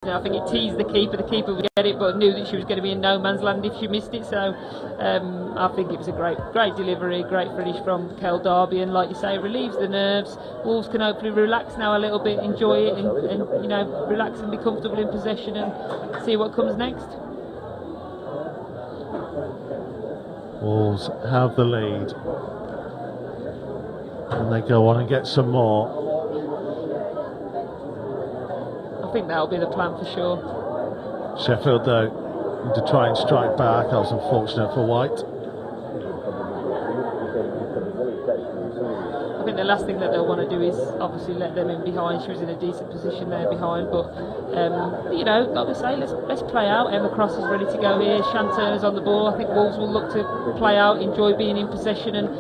I think it teased the keeper. The keeper would get it, but knew that she was going to be in no man's land if she missed it. So I think it was a great delivery, great finish from Kel Derby, and like you say, relieves the nerves. Wolves can hopefully relax now a little bit, enjoy it, and relax and be comfortable in possession and see what comes next. Wolves have the lead, and they go on and get some more. I think that'll be the plan for sure. Sheffield, though, need to try and strike back. That was unfortunate for White. I think the last thing that they'll want to do is obviously let them in behind. She was in a decent position there behind, but like we say, let's play out. Emma Cross is ready to go here. Shan Turner's on the ball. I think Wolves will look to play out, enjoy being in possession, and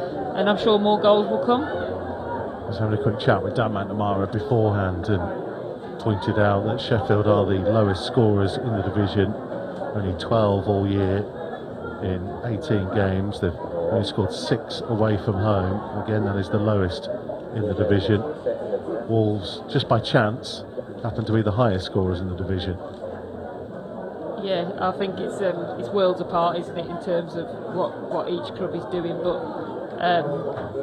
I'm sure more goals will come. I was having a quick chat with Dan McNamara beforehand and pointed out that Sheffield are the lowest scorers in the division, only 12 all year in 18 games. They've only scored 6 away from home. Again, that is the lowest in the division. Wolves, just by chance, happen to be the highest scorers in the division. Yeah, I think it's worlds apart, isn't it, in terms of what each club is doing, but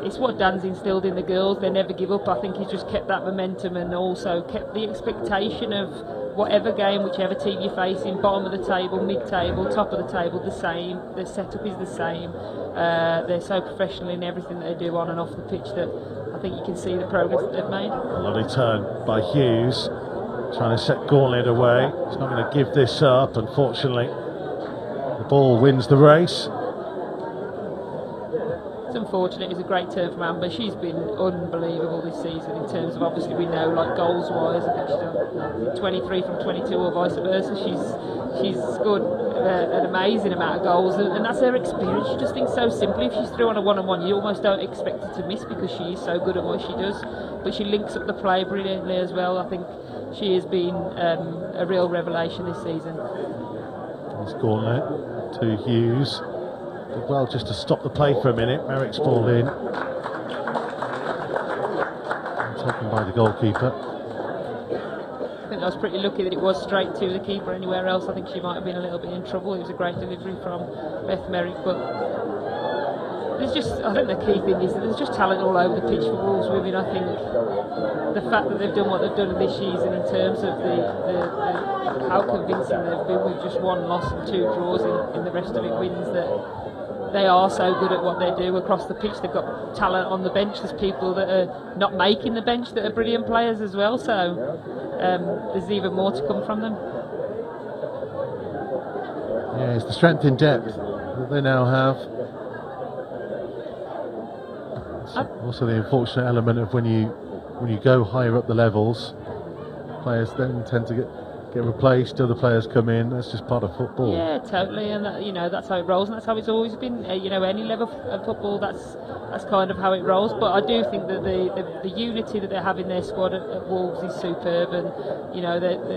it's what Dan's instilled in the girls. They never give up. I think he's just kept that momentum and also kept the expectation of whatever game, whichever team you're facing, bottom of the table, mid-table, top of the table, the same. The setup is the same. They're so professional in everything that they do on and off the pitch that I think you can see the progress that they've made. A lovely turn by Hughes, trying to set Gauntlet away. He's not going to give this up, unfortunately. The ball wins the race. It's unfortunate. It's a great turn from Amber. She's been unbelievable this season in terms of, obviously we know, like goals wise. I think she's done 23 from 22 or vice versa. She's scored an amazing amount of goals, and that's her experience. She just thinks so simply. If she's through on a one-on-one, you almost don't expect her to miss because she is so good at what she does. But she links up the play brilliantly as well. I think she has been a real revelation this season. It's Gauntlet to Hughes. Well, just to stop the play for a minute. Merrick's ball in, taken by the goalkeeper. I think I was pretty lucky that it was straight to the keeper. Anywhere else, I think she might have been a little bit in trouble. It was a great delivery from Beth Merrick, but I think the key thing is that there's just talent all over the pitch for Wolves women. I think the fact that they've done what they've done this season in terms of how convincing they've been with just 1 loss and 2 draws in the rest of it wins, that they are so good at what they do across the pitch. They've got talent on the bench. There's people that are not making the bench that are brilliant players as well, so there's even more to come from them. Yeah, it's the strength in depth that they now have. Also the unfortunate element of when you go higher up the levels, players then tend to get replaced, other players come in. That's just part of football. Yeah, totally, and that's how it rolls, and that's how it's always been. Any level of football, that's kind of how it rolls. But I do think that the unity that they have in their squad at Wolves is superb, and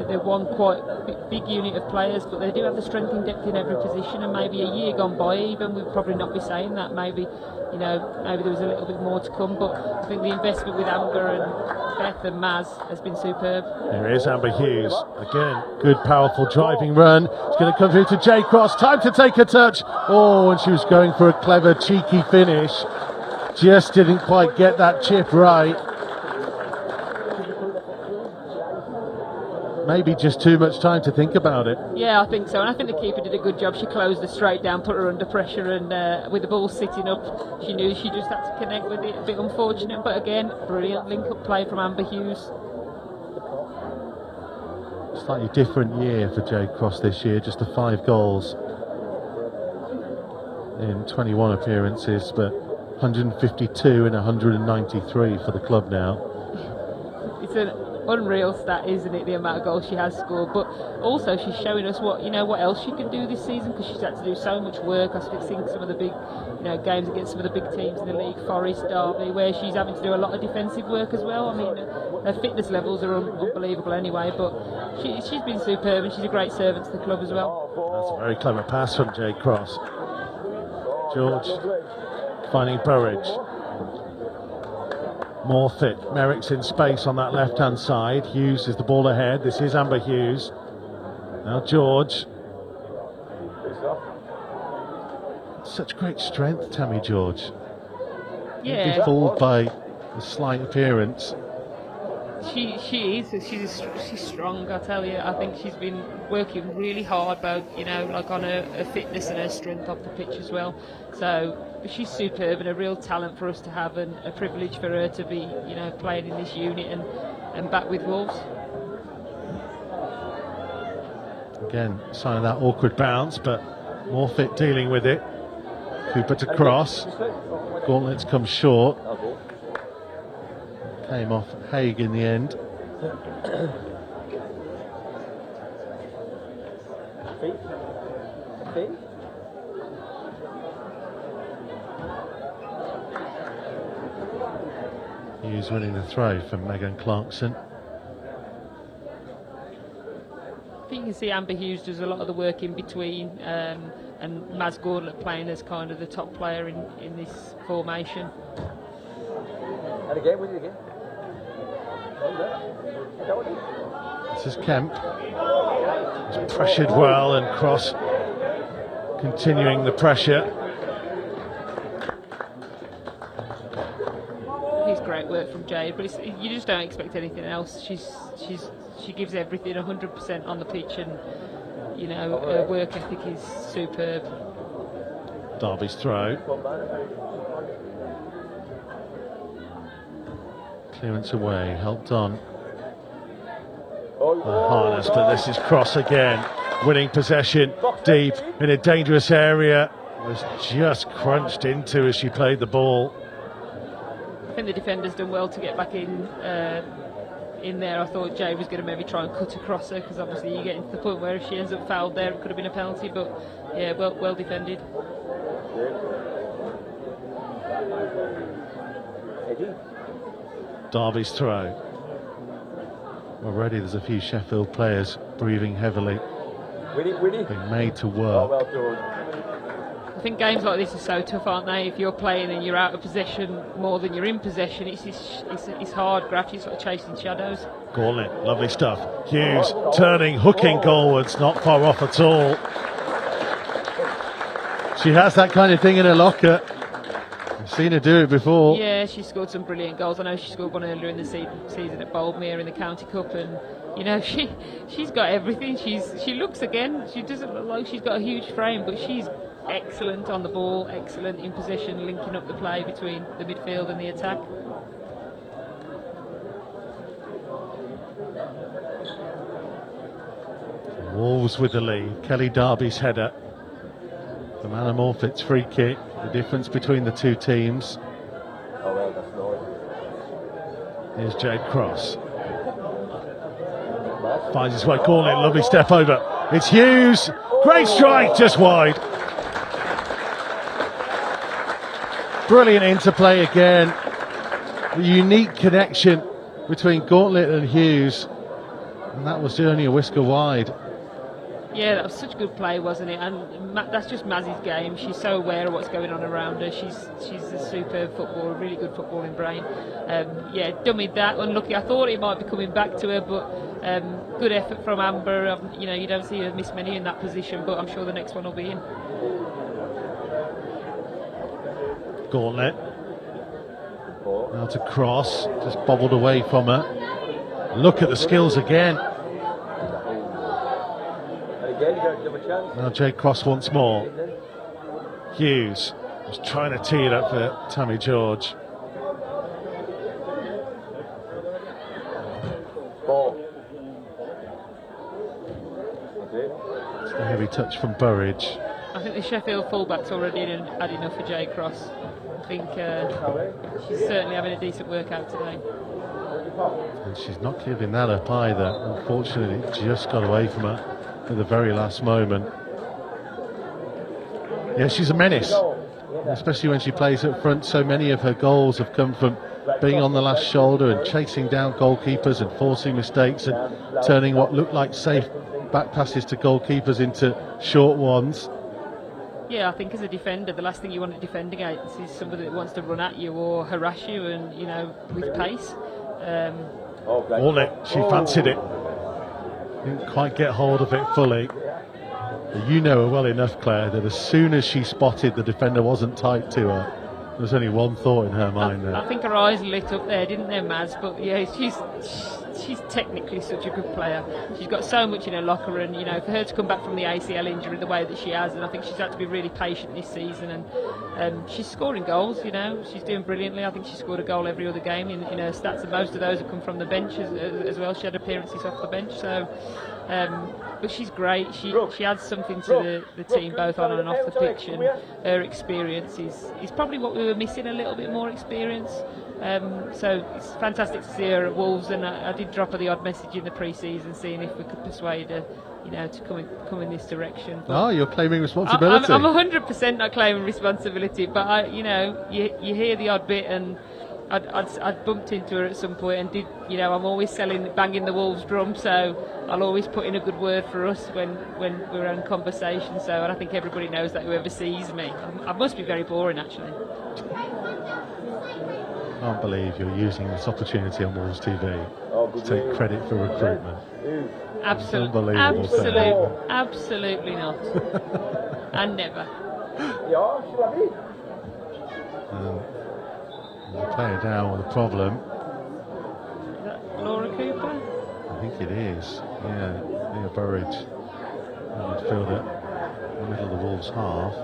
they're one quite big unit of players, but they do have the strength and depth in every position. And maybe a year gone by, even we'd probably not be saying that. Maybe there was a little bit more to come. But I think the investment with Amber and Beth and Maz has been superb. There is Amber Hughes again. Good, powerful driving run. It's going to come through to Jay Cross. Time to take a touch. Oh, and she was going for a clever, cheeky finish. Just didn't quite get that chip right. Maybe just too much time to think about it. Yeah, I think so, and I think the keeper did a good job. She closed her straight down, put her under pressure, and with the ball sitting up, she knew she just had to connect with it. A bit unfortunate, but again, brilliant link-up play from Amber Hughes. Slightly different year for Jade Cross this year, just the 5 goals in 21 appearances, but 152 and 193 for the club now. It's an unreal stat, isn't it, the amount of goals she has scored, but also she's showing us what else she can do this season, because she's had to do so much work. I think some of the big games against some of the big teams in the league, Forest, Derby, where she's having to do a lot of defensive work as well. I mean, her fitness levels are unbelievable anyway, but she's been superb, and she's a great servant to the club as well. That's a very clever pass from Jade Cross. George finding Burridge. More fit. Merrick's in space on that left-hand side. Hughes is the ball ahead. This is Amber Hughes. Now George. Such great strength, Tammy George. Yeah. Be fooled by the slight appearance. She is. She's strong. I tell you. I think she's been working really hard, both like on her fitness and her strength off the pitch as well. So she's superb and a real talent for us to have, and a privilege for her to be playing in this unit and back with Wolves. Again, sign of that awkward bounce, but more fit dealing with it. Cooper to cross. Gauntlets come short. Came off Haig in the end. Hughes winning the throw from Megan Clarkson. I think you can see Amber Hughes does a lot of the work in between, and Maz Gauntlet playing as kind of the top player in this formation. And again, with it again. This is Kemp. He's pressured well, and Cross continuing the pressure. It's great work from Jade, but you just don't expect anything else. She gives everything 100% on the pitch, and her work ethic is superb. Derby's throw. Clearance away, helped on. The harness, but this is Cross again. Winning possession deep in a dangerous area. Was just crunched into as she played the ball. I think the defender's done well to get back in there. I thought Jay was going to maybe try and cut across her, because obviously you get into the point where if she ends up fouled there, it could have been a penalty. But yeah, well defended. Derby's throw. Already there's a few Sheffield players breathing heavily. Being made to work. I think games like this are so tough, aren't they? If you're playing and you're out of possession more than you're in possession, it's hard graft. You're sort of chasing shadows. Gauntlet, lovely stuff. Hughes turning, hooking goalwards, not far off at all. She has that kind of thing in her locker. I've seen her do it before. Yeah, she scored some brilliant goals. I know she scored one earlier in the season at Boldmere in the County Cup, and she's got everything. She looks, again, she doesn't look like she's got a huge frame, but she's excellent on the ball, excellent in possession, linking up the play between the midfield and the attack. Wolves with the lead. Kelly Darby's header. The Anna Morfitt's free kick. The difference between the two teams. Here's Jade Cross. Finds his way, Gauntlet, lovely step over. It's Hughes. Great strike, just wide. Brilliant interplay again. The unique connection between Gauntlet and Hughes. And that was only a whisker wide. Yeah, that was such good play, wasn't it? And that's just Mazzy's game. She's so aware of what's going on around her. She's a superb footballer, really good footballing brain. Yeah, dummied that, unlucky. I thought it might be coming back to her, but good effort from Amber. You don't see her miss many in that position, but I'm sure the next one will be in. Gauntlet. Now to Cross, just bobbled away from her. Look at the skills again. Now Jade Cross once more. Hughes was trying to tee it up for Tammy George. It's a heavy touch from Burridge. I think the Sheffield fullback's already had enough for Jade Cross. I think she's certainly having a decent workout today. And she's not giving that up either. Unfortunately, it just got away from her at the very last moment. Yeah, she's a menace, especially when she plays up front. So many of her goals have come from being on the last shoulder and chasing down goalkeepers and forcing mistakes and turning what looked like safe back passes to goalkeepers into short ones. Yeah, I think as a defender, the last thing you want to defend against is somebody that wants to run at you or harass you, and with pace. Gauntlet, she fancied it. Didn't quite get hold of it fully. But you know her well enough, Claire, that as soon as she spotted the defender wasn't tight to her, there was only one thought in her mind there. I think her eyes lit up there, didn't they, Maz? But yeah, she's technically such a good player. She's got so much in her locker, and you know, for her to come back from the ACL injury the way that she has, and I think she's had to be really patient this season. And she's scoring goals. You know, she's doing brilliantly. I think she scored a goal every other game in her stats, and most of those have come from the bench as well. She had appearances off the bench, so. But she's great. She adds something to the team both on and off the pitch, and her experience is probably what we were missing, a little bit more experience. So it's fantastic to see her at Wolves, and I did drop her the odd message in the pre-season, seeing if we could persuade her, you know, to come in this direction. But you're claiming responsibility. I'm 100% not claiming responsibility, but you you hear the odd bit, and I'd bumped into her at some point, and I'm always banging the Wolves drum, so I'll always put in a good word for us when we're in conversation. So, and I think everybody knows that, whoever sees me. I must be very boring, actually. I can't believe you're using this opportunity on Wolves TV to take credit for recruitment. Absolutely not. And never. Player down with a problem. Is that Laura Cooper? I think it is. Yeah, Leah Burridge, midfielder, in the middle of the Wolves half.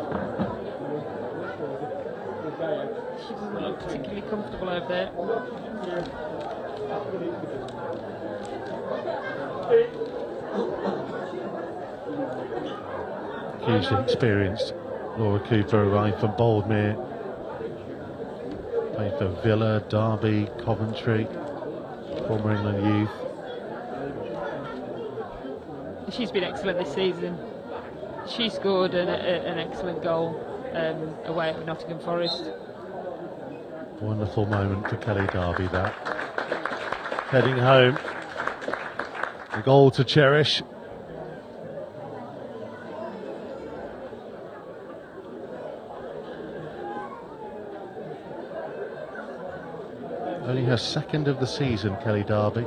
She doesn't look particularly comfortable over there. Hugely experienced Laura Cooper arrived from Boldmere. Played for Villa, Derby, Coventry, former England youth. She's been excellent this season. She scored an excellent goal away at Nottingham Forest. Wonderful moment for Kelly Derby, that. Heading home. A goal to cherish. Only her second of the season, Kelly Derby.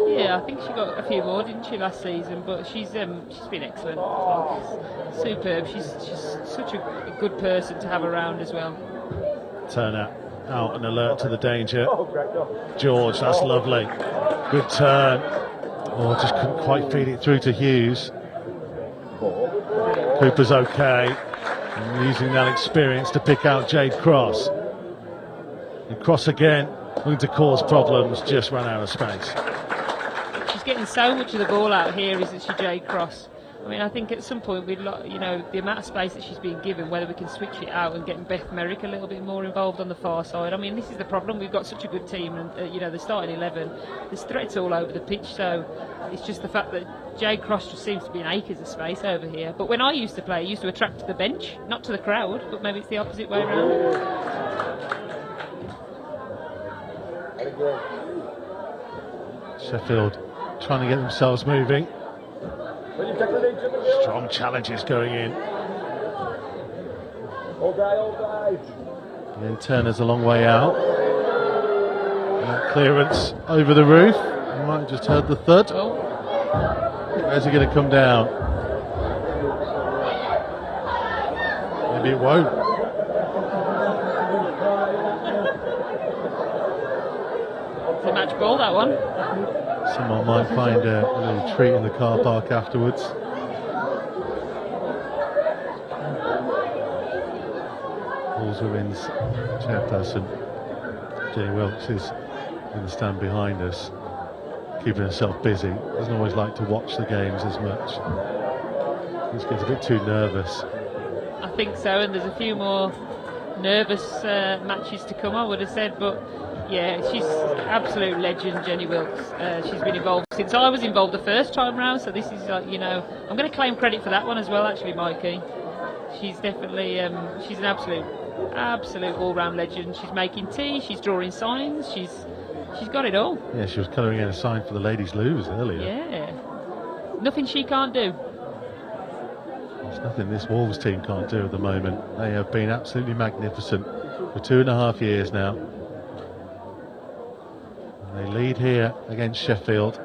Yeah, I think she got a few more, didn't she, last season? But she's been excellent. Superb. She's such a good person to have around as well. Turner out and alert to the danger. George, that's lovely. Good turn. Oh, just couldn't quite feed it through to Hughes. Cooper's okay. And using that experience to pick out Jade Cross. And Cross again, going to cause problems, just ran out of space. She's getting so much of the ball out here, isn't she, Jade Cross? I mean, I think at some point the amount of space that she's being given, whether we can switch it out and get Beth Merrick a little bit more involved on the far side. I mean, this is the problem. We've got such a good team, and the starting 11, there's threats all over the pitch. So it's just the fact that Jade Cross just seems to be in acres of space over here. But when I used to play, I used to attract to the bench, not to the crowd. But maybe it's the opposite way around. Sheffield trying to get themselves moving. Strong challenges going in. And Turner's a long way out. And that clearance over the roof. You might have just heard the thud. Where's he going to come down? Maybe it won't. It's a match ball, that one. Someone might find a little treat in the car park afterwards. Wolves Women's chairperson Jenny Wilkes is going to stand behind us, keeping herself busy. Doesn't always like to watch the games as much. Just gets a bit too nervous. I think so, and there's a few more nervous matches to come, I would have said, but yeah, she's absolute legend, Jenny Wilkes. She's been involved since I was involved the first time round, so this is I'm going to claim credit for that one as well, actually, Mikey. She's definitely she's an absolute all-round legend. She's making tea, she's drawing signs, she's got it all. Yeah, she was colouring in a sign for the ladies' loos earlier. Yeah, nothing she can't do. There's nothing this Wolves team can't do at the moment. They have been absolutely magnificent for 2.5 years now. They lead here against Sheffield.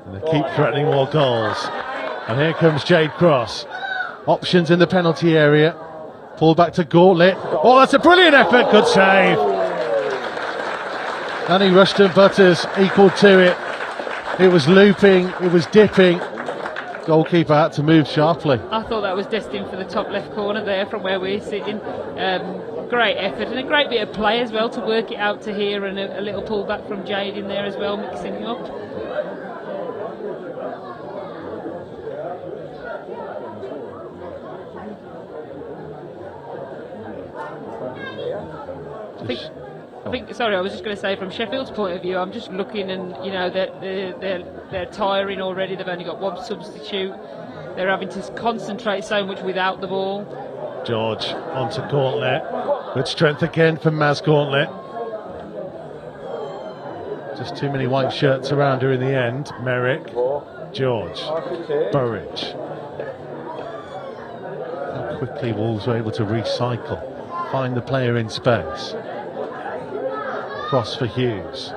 And they keep threatening more goals. And here comes Jade Cross. Options in the penalty area. Pull back to Gauntlet. Oh, that's a brilliant effort. Good save. Annie Rushton Butters equal to it. It was looping, it was dipping. Goalkeeper had to move sharply. I thought that was destined for the top left corner there from where we're sitting. Great effort and a great bit of play as well to work it out to here, and a little pullback from Jade in there as well, mixing it up. I think, sorry, I was just going to say, from Sheffield's point of view, I'm just looking, and you know they're tiring already. They've only got one substitute. They're having to concentrate so much without the ball. George onto Gauntlet. Good strength again from Maz Gauntlet. Just too many white shirts around her in the end. Merrick, George, Burridge. How quickly Wolves were able to recycle, find the player in space. Cross for Hughes.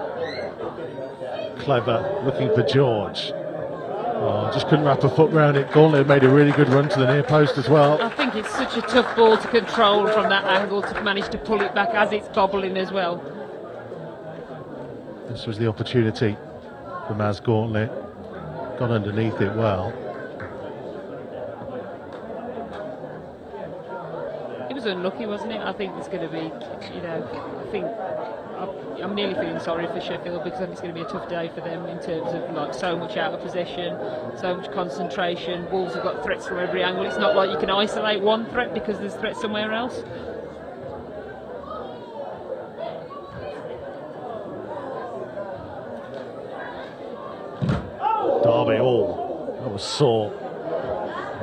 Clever, looking for George. Oh, just couldn't wrap a foot round it. Gauntlet made a really good run to the near post as well. I think it's such a tough ball to control from that angle, to manage to pull it back as it's bobbling as well. This was the opportunity for Maz Gauntlet. Got underneath it well. It was unlucky, wasn't it? I think it's going to be, you know, I'm nearly feeling sorry for Sheffield, because I think it's going to be a tough day for them in terms of like so much out of possession, so much concentration. Wolves have got threats from every angle. It's not like you can isolate one threat because there's threats somewhere else. Derby, that was sore.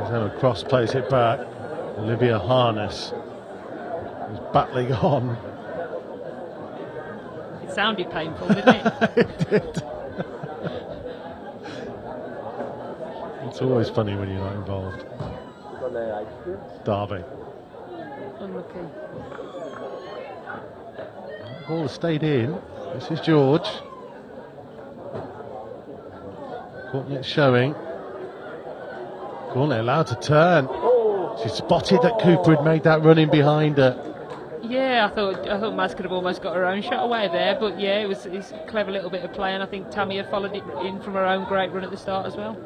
As Emma Cross plays it back. Olivia Harness is battling on. It sounded painful, didn't it? It did. It's always funny when you're not involved. Derby. Unlucky. Ball has stayed in. This is George. Gauntlet showing. Gauntlet allowed to turn. She spotted that Cooper had made that run in behind her. Yeah, I thought Maz could have almost got her own shot away there, but yeah, it's a clever little bit of play, and I think Tammy had followed it in from her own great run at the start as well.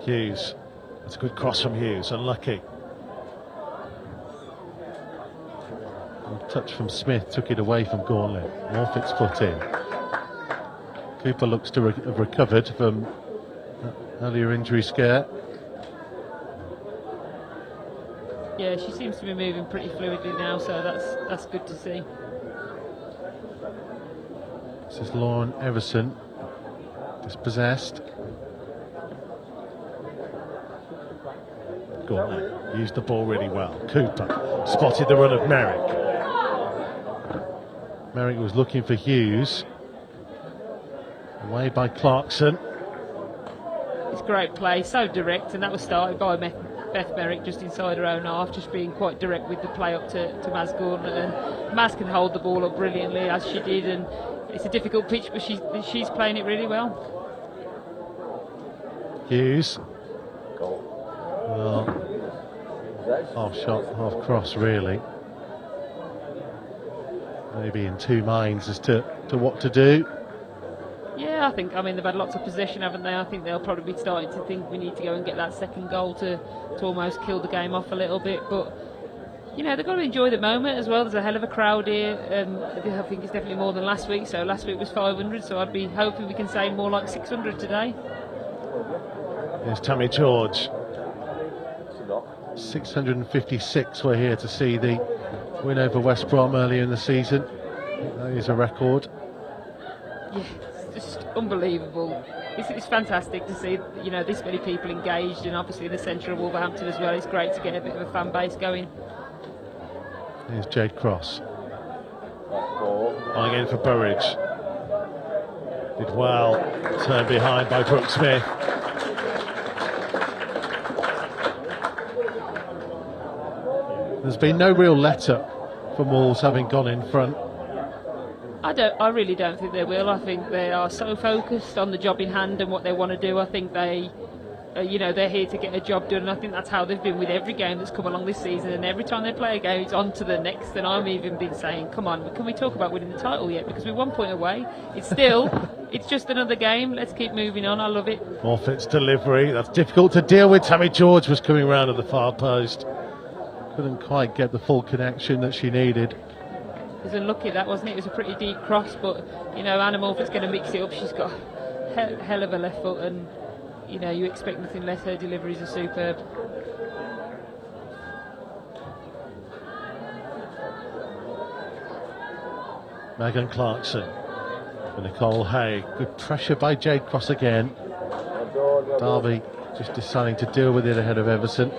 Hughes. That's a good cross from Hughes. Unlucky. A touch from Smith took it away from Gauntlet. Morfitt's foot in. Cooper looks to have recovered from that earlier injury scare. Yeah, she seems to be moving pretty fluidly now, so that's good to see. This is Lauren Everson, dispossessed. Gauntlet used the ball really well. Cooper spotted the run of Merrick. Merrick was looking for Hughes. Away by Clarkson. It's great play, so direct, and that was started by Beth Merrick just inside her own half, just being quite direct with the play up to Maz Gauntlet, and Maz can hold the ball up brilliantly as she did, and it's a difficult pitch, but she's playing it really well. Hughes. Well, half shot, half cross really. Maybe in two minds as to what to do. Yeah, they've had lots of possession, haven't they? I think they'll probably be starting to think we need to go and get that second goal to almost kill the game off a little bit. But, you know, they've got to enjoy the moment as well. There's a hell of a crowd here. I think it's definitely more than last week. So last week was 500, so I'd be hoping we can say more like 600 today. Here's Tammy George. 656 were here to see the win over West Brom earlier in the season. That is a record. Yeah, it's just unbelievable. It's fantastic to see, you know, this many people engaged, and obviously in the centre of Wolverhampton as well. It's great to get a bit of a fan base going. Here's Jade Cross. On again for Burridge. Did well. Turned behind by Brooke Smith. There's been no real let-up from Wolves having gone in front. I really don't think they will. I think they are so focused on the job in hand and what they want to do. I think they, they're here to get a job done. And I think that's how they've been with every game that's come along this season. And every time they play a game, it's on to the next. And I've even been saying, come on, can we talk about winning the title yet? Because we're 1 point away. It's just another game. Let's keep moving on. I love it. Morfitt's delivery, that's difficult to deal with. Tammy George was coming round at the far post. Couldn't quite get the full connection that she needed. It was unlucky, that, wasn't it? It was a pretty deep cross, but, Anna Morfitt's going to mix it up. She's got a hell of a left foot, and, you expect nothing less. Her deliveries are superb. Megan Clarkson for Nicole Hay. Good pressure by Jade Cross again. Derby just deciding to deal with it ahead of Everson.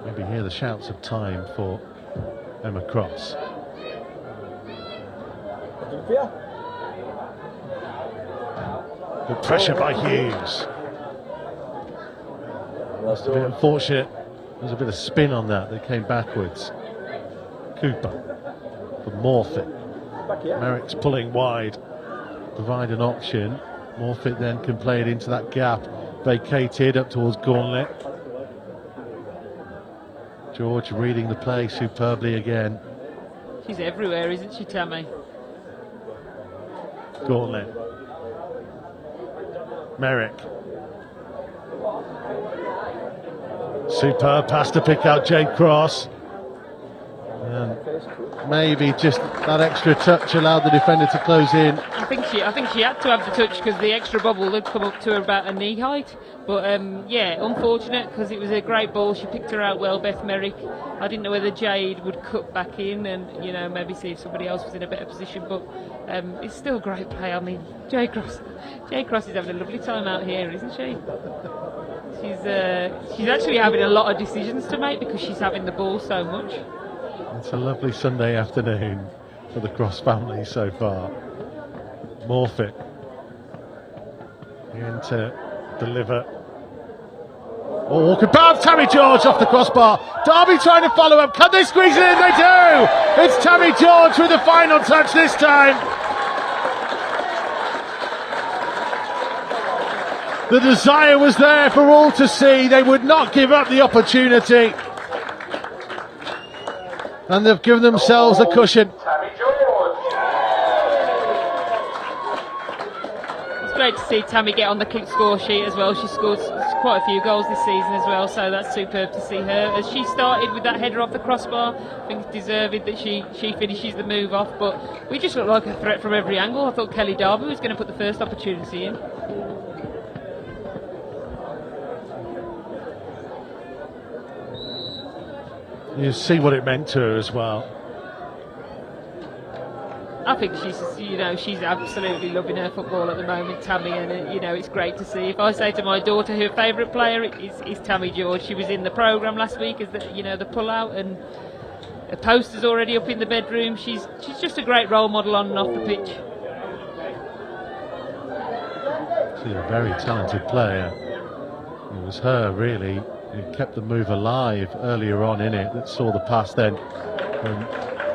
Maybe hear the shouts of time for Emma Cross. Good pressure by Hughes. That's a bit unfortunate. There's a bit of spin on that. They came backwards. Cooper for Morfitt. Merrick's pulling wide. Provide an option. Morfitt then can play it into that gap. Vacated up towards Gauntlet. George reading the play superbly again. She's everywhere, isn't she, Tammy? Gauntlet. Merrick. Superb pass to pick out Jade Cross. And maybe just that extra touch allowed the defender to close in. I think she had to have the touch because the extra bubble had come up to her about a knee height. But unfortunate because it was a great ball. She picked her out well, Beth Merrick. I didn't know whether Jade would cut back in and maybe see if somebody else was in a better position. But it's still great play. I mean, Jade Cross is having a lovely time out here, isn't she? She's actually having a lot of decisions to make because she's having the ball so much. It's a lovely Sunday afternoon for the Cross family so far. Morfitt in to deliver. Oh, good bounce, Tammy George off the crossbar. Derby trying to follow up. Can they squeeze it in? They do! It's Tammy George with the final touch this time. The desire was there for all to see. They would not give up the opportunity. And they've given themselves a cushion. It's great to see Tammy get on the score sheet as well. She scored quite a few goals this season as well, so that's superb to see her. As she started with that header off the crossbar, I think it's deserved that she finishes the move off, but we just look like a threat from every angle. I thought Kelly Darby was going to put the first opportunity in. You see what it meant to her as well. I think she's absolutely loving her football at the moment, Tammy, and it's great to see. If I say to my daughter her favourite player is Tammy George, she was in the programme last week as the pull-out, and a poster's already up in the bedroom. She's just a great role model on and off the pitch. She's a very talented player. It was her really who kept the move alive earlier on in it, that saw the pass then when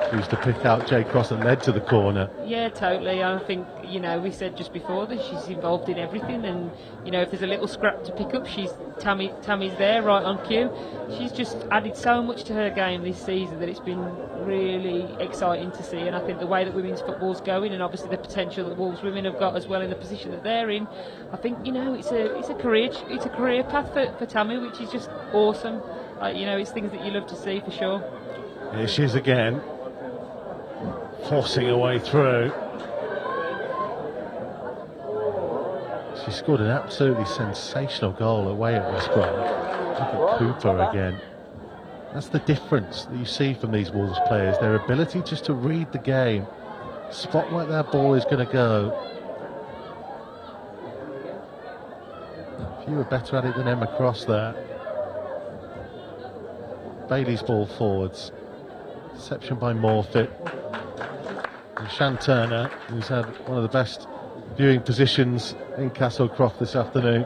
she used to pick out Jade Cross and led to the corner. Yeah, totally. I think we said just before that she's involved in everything, and if there's a little scrap to pick up, Tammy's there right on cue. She's just added so much to her game this season that it's been really exciting to see, and I think the way that women's football's going, and obviously the potential that Wolves women have got as well in the position that they're in, I think it's a career path for Tammy, which is just awesome. It's things that you love to see for sure. Here she is again, forcing her way through. She scored an absolutely sensational goal away at West Brom. Look at Cooper again. That's the difference that you see from these Wolves players, their ability just to read the game, spot where their ball is going to go. Few are better at it than Emma Cross there. Bailey's ball forwards. Deception by Morfitt. And Shan Turner, who's had one of the best viewing positions in Castlecroft this afternoon.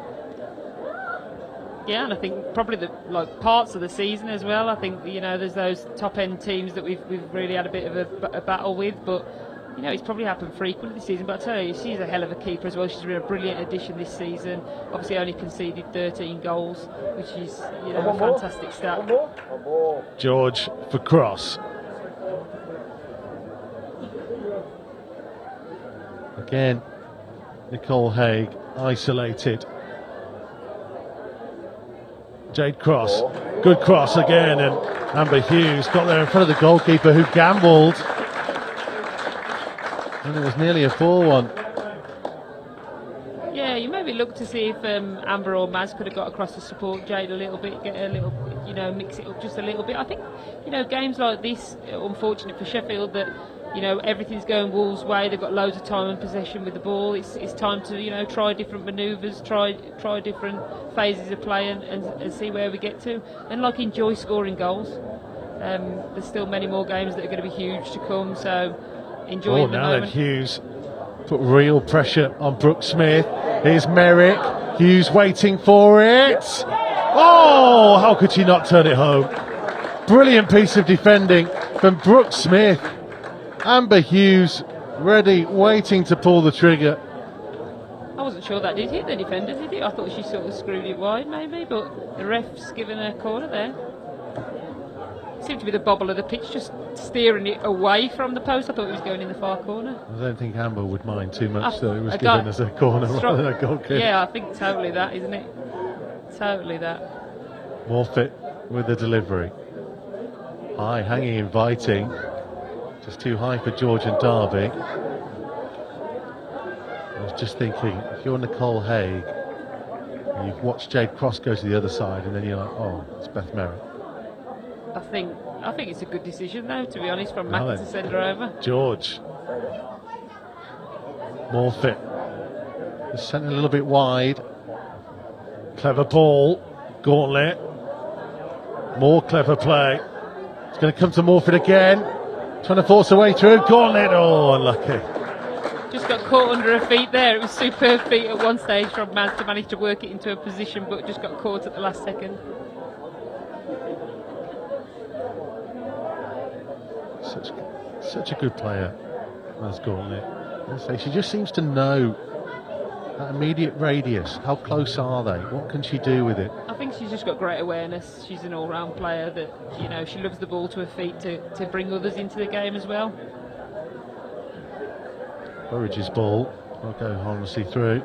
Yeah, and I think probably the parts of the season as well. I think there's those top end teams that we've really had a bit of a battle with, but it's probably happened frequently this season. But I tell you, she's a hell of a keeper as well. She's been a brilliant addition this season. Obviously, only conceded 13 goals, which is a fantastic stat. George for cross. Again, Nicole Haig isolated. Jade Cross, good cross again, and Amber Hughes got there in front of the goalkeeper who gambled. And it was nearly a 4-1. Yeah, you maybe look to see if Amber or Maz could have got across to support Jade a little bit, get a little, mix it up just a little bit. I think, games like this, unfortunate for Sheffield that, everything's going Wolves' way. They've got loads of time and possession with the ball. It's time to, try different manoeuvres, try different phases of play and see where we get to. And enjoy scoring goals. There's still many more games that are going to be huge to come. So enjoy the now moment. Then Hughes put real pressure on Brooke Smith. Here's Merrick. Hughes waiting for it. Oh, how could she not turn it home? Brilliant piece of defending from Brooke Smith. Amber Hughes ready, waiting to pull the trigger. I wasn't sure that did hit the defender, did it? I thought she sort of screwed it wide maybe, but the ref's given a corner there. Seemed to be the bobble of the pitch, just steering it away from the post. I thought it was going in the far corner. I don't think Amber would mind too much that it was given as a corner rather than a goal kick. Yeah, I think totally that, isn't it? Totally that. Morfitt with the delivery. High, hanging, inviting. Just too high for George and Derby. I was just thinking, if you're Nicole Haig, and you've watched Jade Cross go to the other side, and then you're like, oh, it's Beth Merritt. I think it's a good decision, though, to be honest, from Mac to send her over. George. Morfitt. Just sent a little bit wide. Clever ball. Gauntlet. More clever play. It's going to come to Morfitt again. Trying to force her way through. Gauntlet. Oh, unlucky. Just got caught under her feet there. It was superb feet at one stage from Maz to manage to work it into a position, but just got caught at the last second. Such a good player, Maz Gauntlet. She just seems to know that immediate radius. How close are they? What can she do with it? I think she's just got great awareness. She's an all-round player that, she loves the ball to her feet to bring others into the game as well. Burridge's ball will go harmlessly through.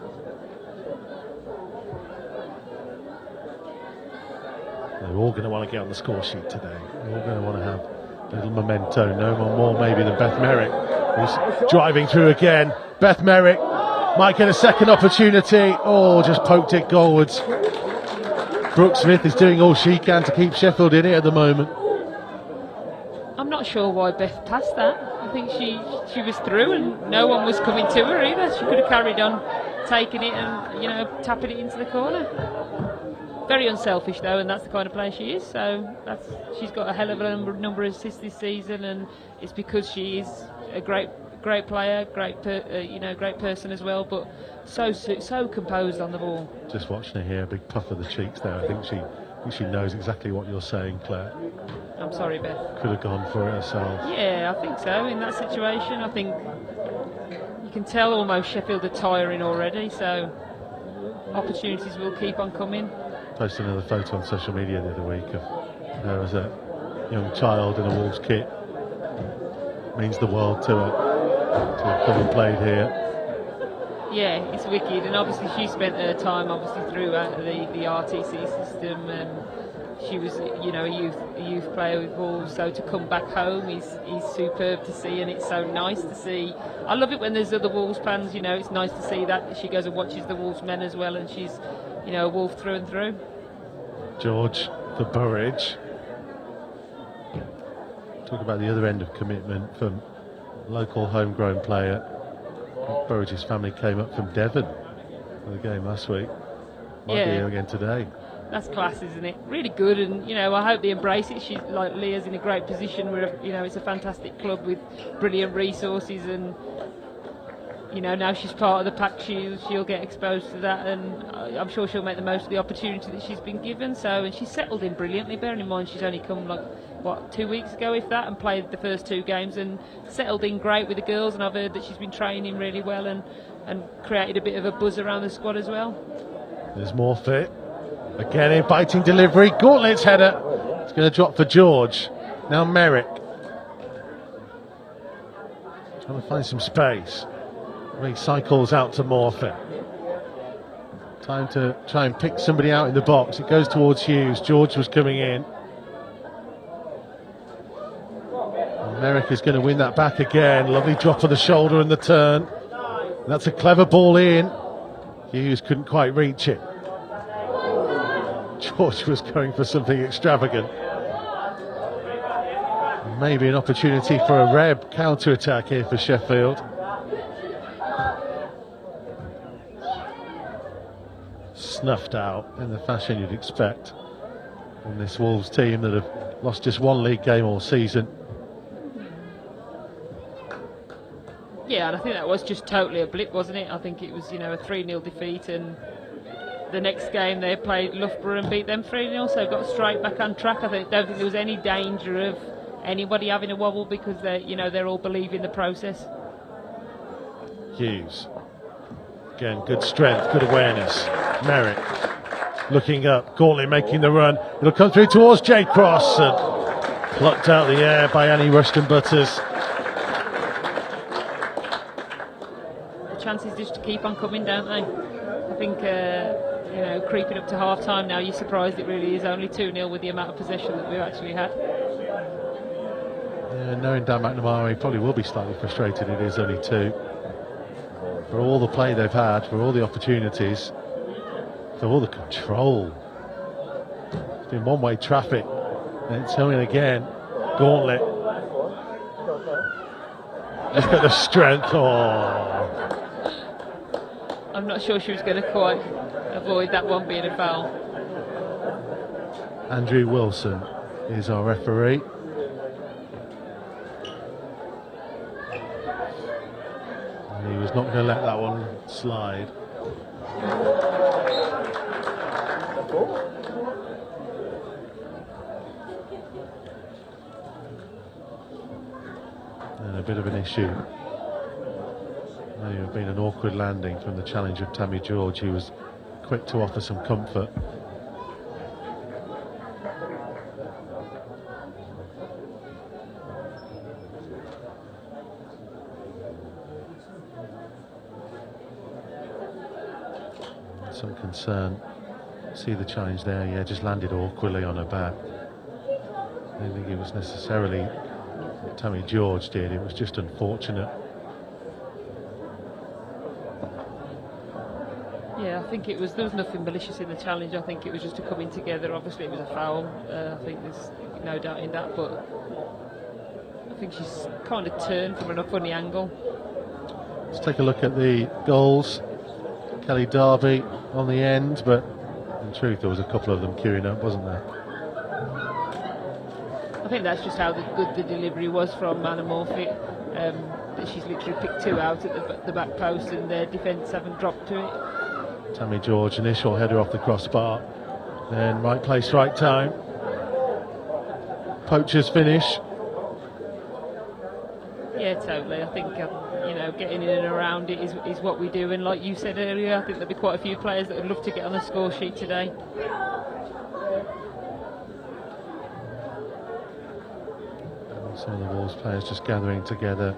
They're all going to want to get on the score sheet today. They're all going to want to have a little memento. No one more maybe than Beth Merrick, who's driving through again. Beth Merrick might get a second opportunity. Oh, just poked it goalwards. Brooke Smith is doing all she can to keep Sheffield in it at the moment. I'm not sure why Beth passed that. I think she was through and no one was coming to her either. She could have carried on taking it and tapping it into the corner. Very unselfish though, and that's the kind of player she is. So she's got a hell of a number of assists this season, and it's because she is a great player, great person as well. But so composed on the ball. Just watching her here, a big puff of the cheeks there. I think she knows exactly what you're saying, Claire. I'm sorry, Beth. Could have gone for it herself. Yeah, I think so. In that situation, I think you can tell almost Sheffield are tiring already. So opportunities will keep on coming. Posted another photo on social media the other week of her as a young child in a Wolves kit. Means the world to her to have come and played here. Yeah, it's wicked, and obviously she spent her time through the RTC system, and she was a youth player with Wolves. So to come back home is superb to see, and it's so nice to see. I love it when there's other Wolves fans. It's nice to see that she goes and watches the Wolves men as well, and she's a Wolf through and through. George for Burridge. Talk about the other end of commitment from local homegrown player. Burridge's family came up from Devon for the game last week. Might be here again today. That's class, isn't it? Really good, and I hope they embrace it. She's like Leah's in a great position where it's a fantastic club with brilliant resources, and you know, now she's part of the pack, she'll get exposed to that, and I'm sure she'll make the most of the opportunity that she's been given. So, and she's settled in brilliantly, bearing in mind she's only come like, what, 2 weeks ago, if that, and played the first 2 games and settled in great with the girls, and I've heard that she's been training really well and created a bit of a buzz around the squad as well. There's more fit. Again, inviting delivery. Gauntlet's header. It's going to drop for George. Now Merrick. Trying to find some space. He cycles out to Morphet. Time to try and pick somebody out in the box. It goes towards Hughes. George was coming in. And Merrick is going to win that back again. Lovely drop of the shoulder and the turn. That's a clever ball in. Hughes couldn't quite reach it. George was going for something extravagant. Maybe an opportunity for a Reb counter-attack here for Sheffield. Snuffed out in the fashion you'd expect from this Wolves team that have lost just 1 league game all season. Yeah, and I think that was just totally a blip, wasn't it? I think it was, you know, a 3-0 defeat, and the next game they played Loughborough and beat them 3-0, so got straight back on track. Don't think there was any danger of anybody having a wobble, because they're all believing the process. Hughes. Again, good strength, good awareness. Merrick looking up, Gauntlet making the run. It'll come through towards Jade Cross and plucked out the air by Annie Rushton Butters. The chances just to keep on coming, don't they? I think, creeping up to half time now, you're surprised it really is only 2-0 with the amount of possession that we've actually had. Yeah, knowing Dan McNamara, he probably will be slightly frustrated it is only 2. For all the play they've had, for all the opportunities, for all the control. It's been one-way traffic, and it's coming again. Gauntlet. Look at the strength. Oh. I'm not sure she was going to quite avoid that one being a foul. Andrew Wilson is our referee. And he was not going to let that one slide. And a bit of an issue. There have been an awkward landing from the challenge of Tammy George, who was quick to offer some comfort. Some concern. See the challenge there, yeah, just landed awkwardly on her back. I don't think it was necessarily what Tammy George did, it was just unfortunate. Yeah, I think there was nothing malicious in the challenge. I think it was just a coming together. Obviously it was a foul, I think there's no doubt in that, but I think she's kind of turned from a funny angle. Let's take a look at the goals. Kelly Darby on the end, but in truth there was a couple of them queuing up, wasn't there? I think that's just how good the delivery was from Anna Morphet, that she's literally picked 2 out at the back post, and their defence haven't dropped to it. Tammy George, initial header off the crossbar, then right place, right time. Poacher's finish. Yeah, totally. I think getting in and around it is what we do, and like you said earlier, I think there'll be quite a few players that would love to get on the score sheet today. Some of the Wolves players just gathering together,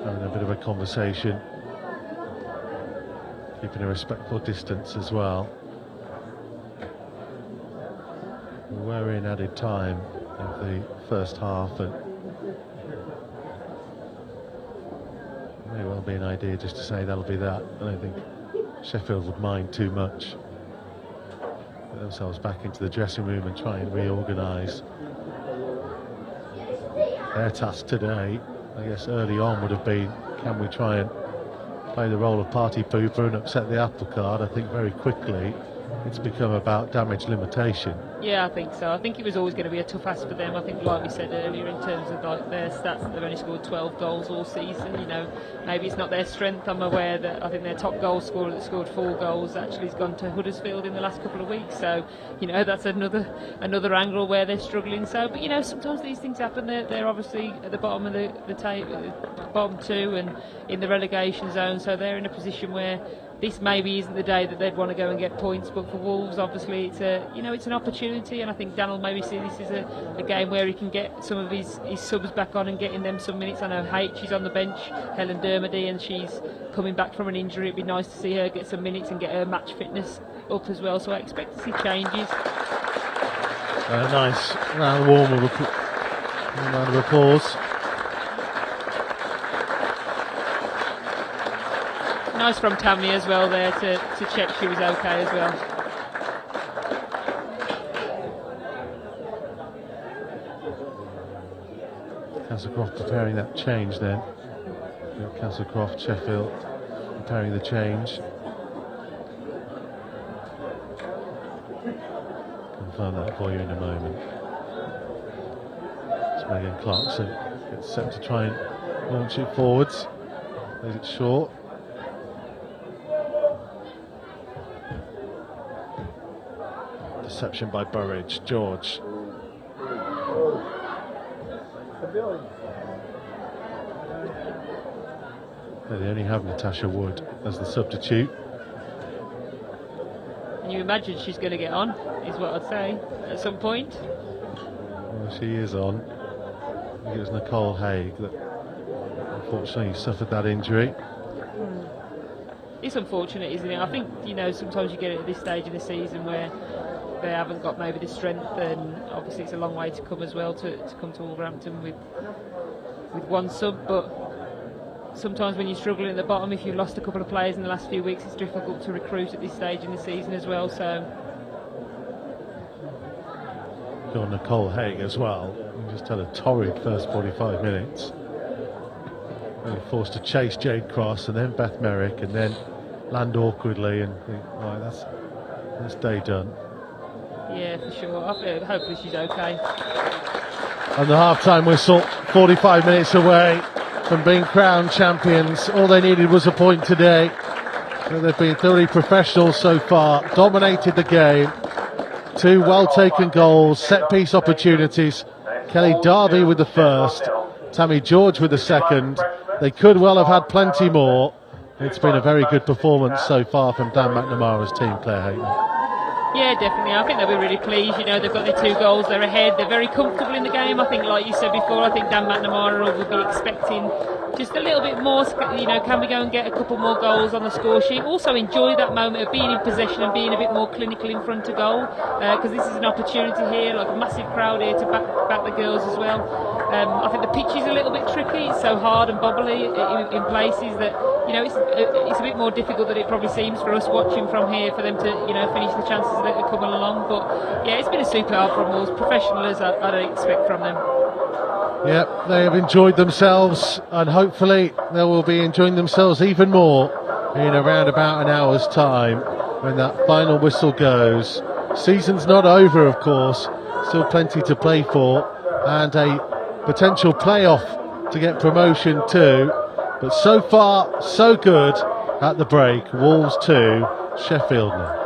having a bit of a conversation, keeping a respectful distance as well. We're in added time of the first half, and may well be an idea just to say that'll be that. I don't think Sheffield would mind too much. Get themselves back into the dressing room and try and reorganise. Their task today, I guess early on, would have been, can we try and play the role of party pooper and upset the apple cart? I think very quickly it's become about damage limitation. Yeah, I think so. I think it was always going to be a tough ask for them. I think, like we said earlier, in terms of like their stats, that they've only scored 12 goals all season. You know, maybe it's not their strength. I'm aware that I think their top goal scorer that scored 4 goals actually has gone to Huddersfield in the last couple of weeks. So, you know, that's another angle where they're struggling. So, but you know, sometimes these things happen. They're obviously at the bottom of the table, bottom 2, and in the relegation zone. So they're in a position where this maybe isn't the day that they'd want to go and get points, but for Wolves, obviously, it's an opportunity, and I think Dan will maybe see this as a game where he can get some of his subs back on and getting them some minutes. I know H is on the bench, Helen Dermody, and she's coming back from an injury. It'd be nice to see her get some minutes and get her match fitness up as well. So I expect to see changes. A nice round of applause. Nice from Tammy as well there to check she was okay as well. Castlecroft preparing that change then. Castlecroft, Sheffield preparing the change. Confirm that for you in a moment. It's Megan Clarkson gets set to try and launch it forwards. Plays it short. Deception by Burridge. George. They only have Natasha Wood as the substitute. And you imagine she's going to get on, is what I'd say, at some point. Well, she is on. I think it was Nicole Haig that unfortunately suffered that injury. It's unfortunate, isn't it? I think, you know, sometimes you get it at this stage in the season where they haven't got maybe the strength, and obviously it's a long way to come as well to come to Wolverhampton with one sub, but sometimes when you're struggling at the bottom, if you've lost a couple of players in the last few weeks, it's difficult to recruit at this stage in the season as well. So Got Nicole Haig as well. He just had a torrid first 45 minutes. They were forced to chase Jade Cross and then Beth Merrick and then land awkwardly and think, right, that's day done. yeah, for sure. Hopefully she's okay. And the half-time whistle, 45 minutes away from being crowned champions. All they needed was a point today. So they've been thoroughly professional so far, dominated the game. 2 well-taken goals, set-piece opportunities. Kelly Darby with the first, Tammy George with the second. They could well have had plenty more. It's been a very good performance so far from Dan McNamara's team, Claire Hayton. Yeah, definitely. I think they'll be really pleased. You know, they've got their 2 goals, they're ahead, they're very comfortable in the game. I think, like you said before, I think Dan McNamara will be expecting just a little bit more. You know, can we go and get a couple more goals on the score sheet? Also enjoy that moment of being in possession and being a bit more clinical in front of goal, because this is an opportunity here, like a massive crowd here to back the girls as well. I think the pitch is a little bit tricky. It's so hard and bobbly in places that, you know, it's a bit more difficult than it probably seems for us watching from here, for them to, you know, finish the chances that are coming along. But yeah, it's been a superb from Wolves, professional as I'd expect from them. Yep, they have enjoyed themselves, and hopefully they will be enjoying themselves even more in around about an hour's time when that final whistle goes. Season's not over, of course, still plenty to play for, and a potential playoff to get promotion too. But so far, so good at the break. Wolves 2, Sheffield 0.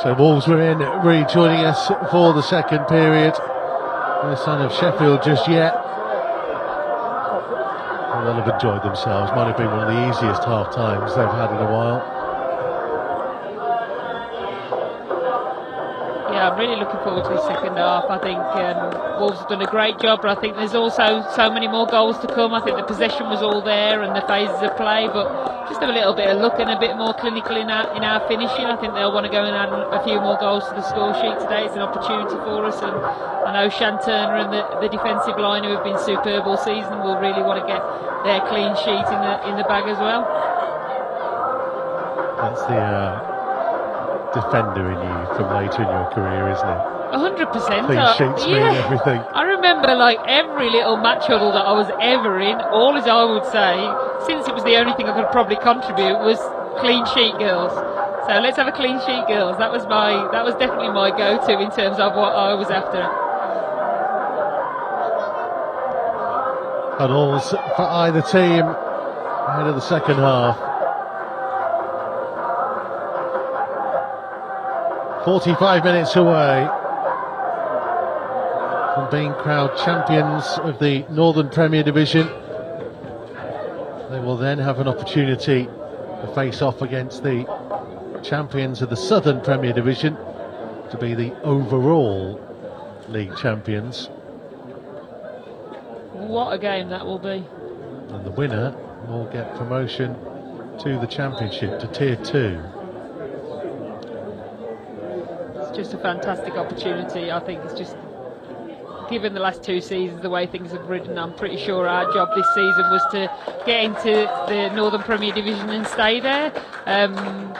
So Wolves were in, rejoining us for the second period. No sign of Sheffield just yet. Well, they'll have enjoyed themselves. Might have been one of the easiest half times they've had in a while. Yeah, I'm really looking forward to the second half. I think Wolves have done a great job, but I think there's also so many more goals to come. I think the possession was all there and the phases of play, but just a little bit of luck and a bit more clinical in our finishing. I think they'll want to go and add a few more goals to the score sheet today. It's an opportunity for us, and I know Shan Turner and the defensive line, who have been superb all season, will really want to get their clean sheet in the bag as well. That's the defender in you from later in your career, isn't it? 100%. Clean sheets mean everything. I remember like every little match huddle that I was ever in, all as I would say, since it was the only thing I could probably contribute, was clean sheet girls. So let's have a clean sheet girls. That was definitely my go-to in terms of what I was after. Huddles for either team ahead of the second half. 45 minutes away from being crowned champions of the Northern Premier Division. They will then have an opportunity to face off against the champions of the Southern Premier Division to be the overall league champions. What a game that will be. And the winner will get promotion to the championship, to Tier 2. Just a fantastic opportunity. I think it's just, given the last two seasons, the way things have ridden, I'm pretty sure our job this season was to get into the Northern Premier Division and stay there.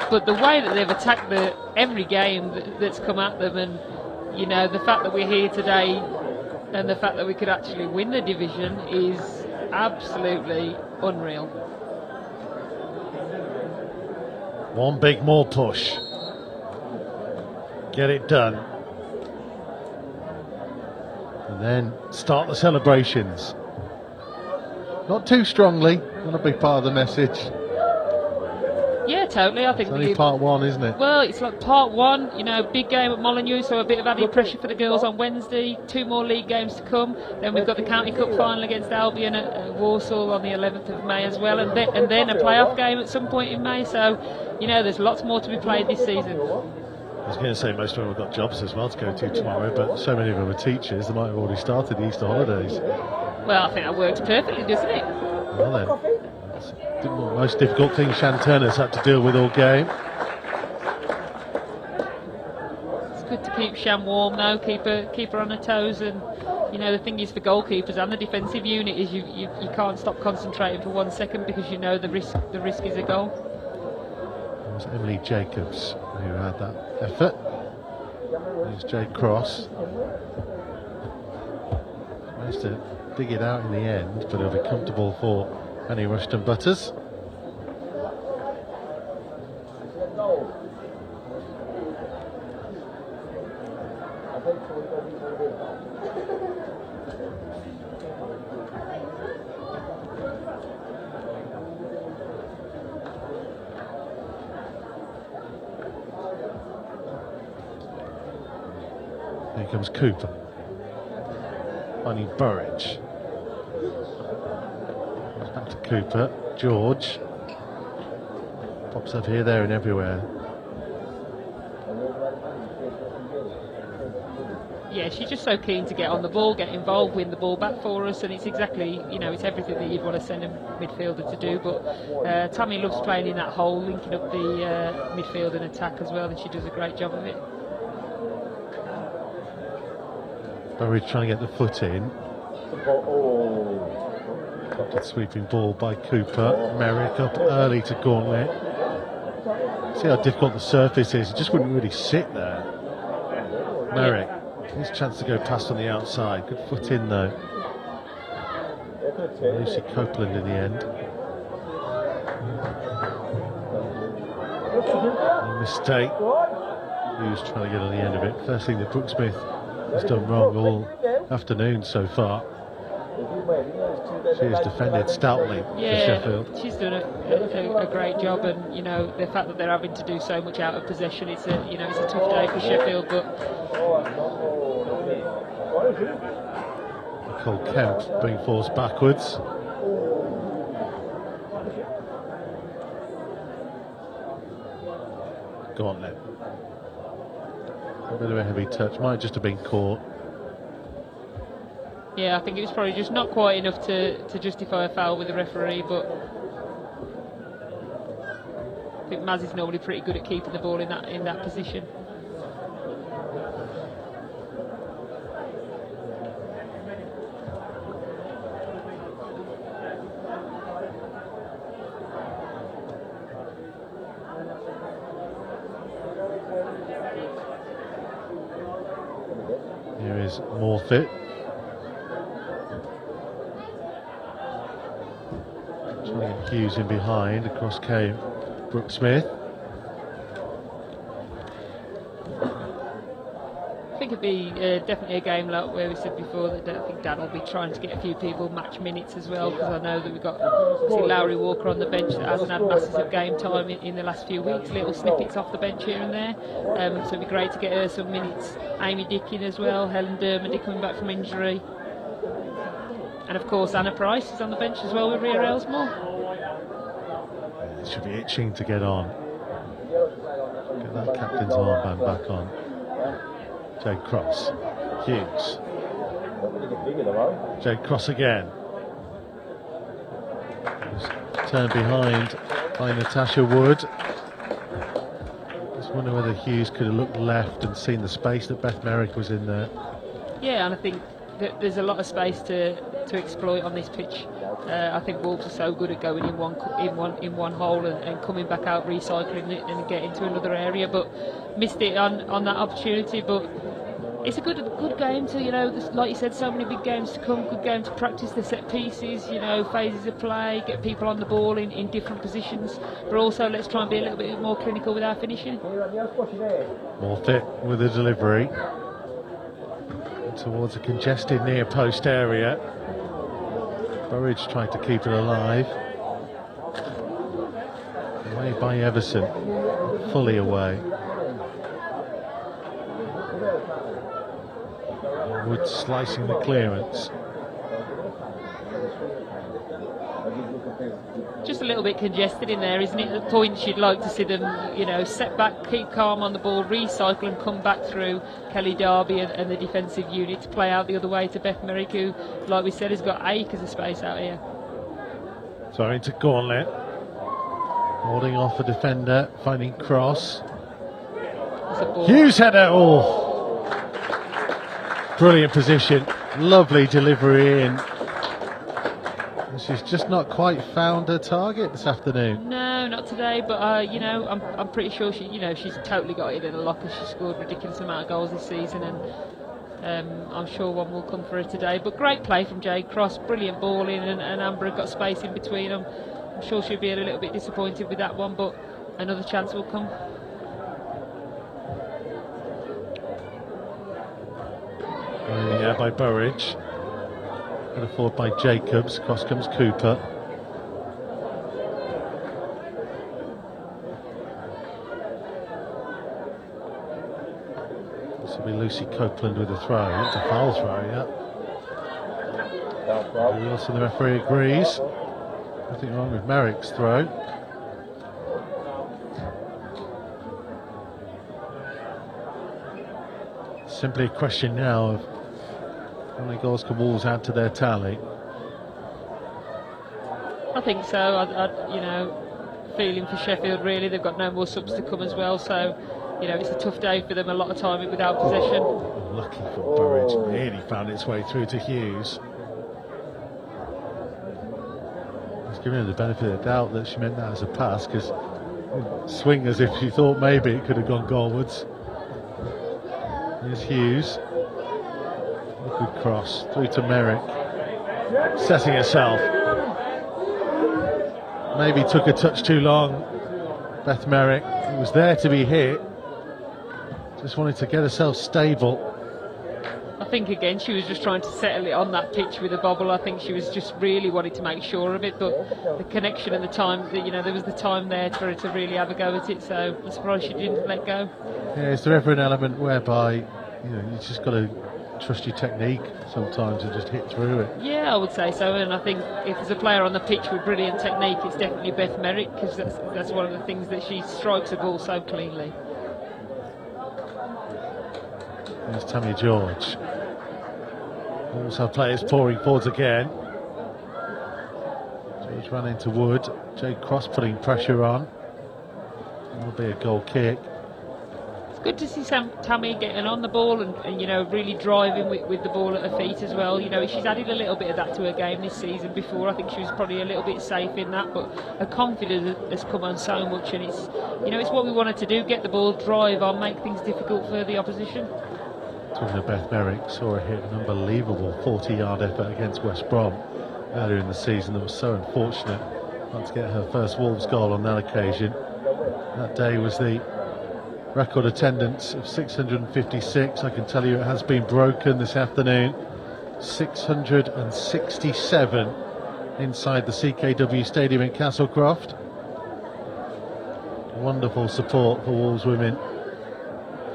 But the way that they've attacked every game that's come at them, and you know, the fact that we're here today and the fact that we could actually win the division is absolutely unreal. One big more push. Get it done. And then start the celebrations. Not too strongly, want to be part of the message. Yeah, totally. I think It's only part one, isn't it? Well, it's like part one, you know, big game at Molineux, so a bit of added pressure for the girls on Wednesday. 2 more league games to come. Then we've got the County Cup final against Albion at Walsall on the 11th of May as well, and then a playoff game at some point in May. So, you know, there's lots more to be played this season. I was going to say most of them have got jobs as well to go to tomorrow, but so many of them are teachers, they might have already started the Easter holidays. Well, I think that works perfectly, doesn't it? Well then, that's the most difficult thing Shan Turner's had to deal with all game. It's good to keep Shan warm though, keep her on her toes, and you know, the thing is for goalkeepers and the defensive unit is you can't stop concentrating for 1 second, because you know the risk is a goal. It was Emily Jacobs who had that effort. There's Jade Cross. Managed to dig it out in the end, but it'll be comfortable for Annie Rushton Butters. Here comes Cooper. Finding Burridge. Goes back to Cooper. George. Pops up here, there and everywhere. Yeah, she's just so keen to get on the ball, get involved, win the ball back for us, and it's exactly, you know, it's everything that you'd want to send a midfielder to do. But Tammy loves playing in that hole, linking up the midfield and attack as well, and she does a great job of it. Burridge trying to get the foot in. Good sweeping ball by Cooper. Merrick up early to Gauntlet. See how difficult the surface is. It just wouldn't really sit there. Merrick, his chance to go past on the outside. Good foot in though. Lucy Copeland in the end. A mistake. He was trying to get on the end of it. First thing that Brooke Smith has done wrong all afternoon so far. She has defended stoutly for Sheffield. She's done a great job, and you know the fact that they're having to do so much out of possession, it's a tough day for Sheffield. But Nicole Kemp being forced backwards. Gauntlet. A bit of a heavy touch, might just have been caught. yeah, I think it was probably just not quite enough to justify a foul with the referee, but I think Maz is normally pretty good at keeping the ball in that position. Here is Morfitt. Trying to get Hughes in behind, across came Brooke Smith. I think it'd be definitely a game like where we said before that I think Dan will be trying to get a few people match minutes as well, because I know that we've got obviously Lowry Walker on the bench that hasn't had masses of game time in the last few weeks, little snippets off the bench here and there, so it'd be great to get her some minutes. Amy Dickin as well, Helen Dermody coming back from injury, and of course Anna Price is on the bench as well with Rhea Elsmore. Should be itching to get on. Get that captain's armband back on. Jade Cross, Hughes. Jade Cross again. Turned behind by Natasha Wood. Just wonder whether Hughes could have looked left and seen the space that Beth Merrick was in there. Yeah, and I think that there's a lot of space to exploit on this pitch. I think Wolves are so good at going in one hole and coming back out, recycling it and getting to another area, but missed it on that opportunity. But it's a good game to, like you said, so many big games to come. Good game to practice the set pieces, phases of play, get people on the ball in different positions, but also let's try and be a little bit more clinical with our finishing. Morfitt with the delivery towards a congested near post area. Burridge trying to keep it alive. Away by Everson, fully away. Wood slicing the clearance. Just a little bit congested in there, isn't it? At points you'd like to see them, set back, keep calm on the ball, recycle and come back through Kelly Darby and the defensive unit to play out the other way to Beth Merrick, who, like we said, has got acres of space out here. So into Gauntlet. Holding off a defender, finding Cross. Hughes header. Oh! Brilliant position. Lovely delivery in. She's just not quite found her target this afternoon. No, not today. But I'm pretty sure she's totally got it in the locker. She scored a ridiculous amount of goals this season, and I'm sure one will come for her today. But great play from Jade Cross, brilliant ball in, and Amber got space in between them. I'm sure she'll be a little bit disappointed with that one, but another chance will come. Yeah, by Burridge. Good forward by Jacobs. Cross comes Cooper. This will be Lucy Copeland with a throw. It's a foul throw, yeah. Wilson, the referee, agrees. Nothing wrong with Merrick's throw. Simply a question now of how many goals can Wolves add to their tally? I think so. Feeling for Sheffield, really. They've got no more subs to come as well, so it's a tough day for them. A lot of time without possession. Lucky for Burridge, really found its way through to Hughes. Let's give him the benefit of the doubt that she meant that as a pass, because swing as if she thought maybe it could have gone goalwards. Here's Hughes. A good cross through to Merrick. Setting herself. Maybe took a touch too long. Beth Merrick, who was there to be hit, just wanted to get herself stable. I think again she was just trying to settle it on that pitch with a bobble. I think she was just really wanting to make sure of it, but the connection and the time, there was the time there for her to really have a go at it, so I'm surprised she didn't let go. Yeah, is there ever an element whereby you just got to trust your technique sometimes and just hit through it? Yeah, I would say so, and I think if there's a player on the pitch with brilliant technique, it's definitely Beth Merrick, because that's one of the things that she strikes a ball so cleanly. There's Tammy George. Also players pouring forwards again. George ran into Wood. Jade Cross putting pressure on. It'll be a goal kick. It's good to see Tammy getting on the ball and really driving with the ball at her feet as well. She's added a little bit of that to her game this season. Before I think she was probably a little bit safe in that, but her confidence has come on so much, and it's what we wanted to do: get the ball, drive on, make things difficult for the opposition. Talking of Beth Merrick, saw her hit an unbelievable 40-yard effort against West Brom earlier in the season. That was so unfortunate not to get her first Wolves goal on that occasion. That day was the record attendance of 656. I can tell you it has been broken this afternoon. 667 inside the CKW Stadium in Castlecroft. Wonderful support for Wolves women.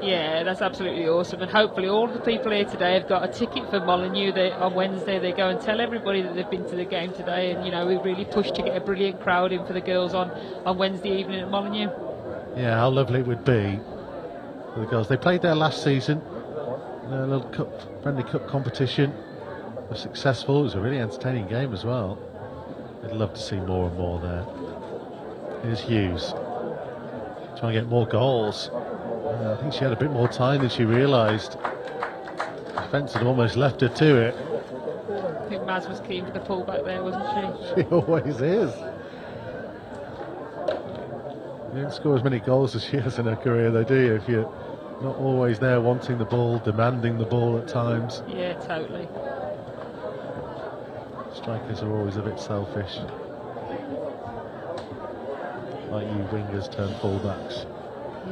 Yeah, that's absolutely awesome, and hopefully all of the people here today have got a ticket for Molineux. On Wednesday they go and tell everybody that they've been to the game today, and we really pushed to get a brilliant crowd in for the girls on Wednesday evening at Molineux. Yeah, how lovely it would be for the girls. They played there last season in a little friendly cup competition. They were successful. It was a really entertaining game as well. I'd love to see more and more there. Here's Hughes trying to get more goals. I think she had a bit more time than she realised. The defence had almost left her to it. I think Maz was keen for the pull back there, wasn't she? She always is. You don't score as many goals as she has in her career, though, do you? If you're not always there wanting the ball, demanding the ball at times. Yeah, totally. Strikers are always a bit selfish. Like you wingers turn fullbacks.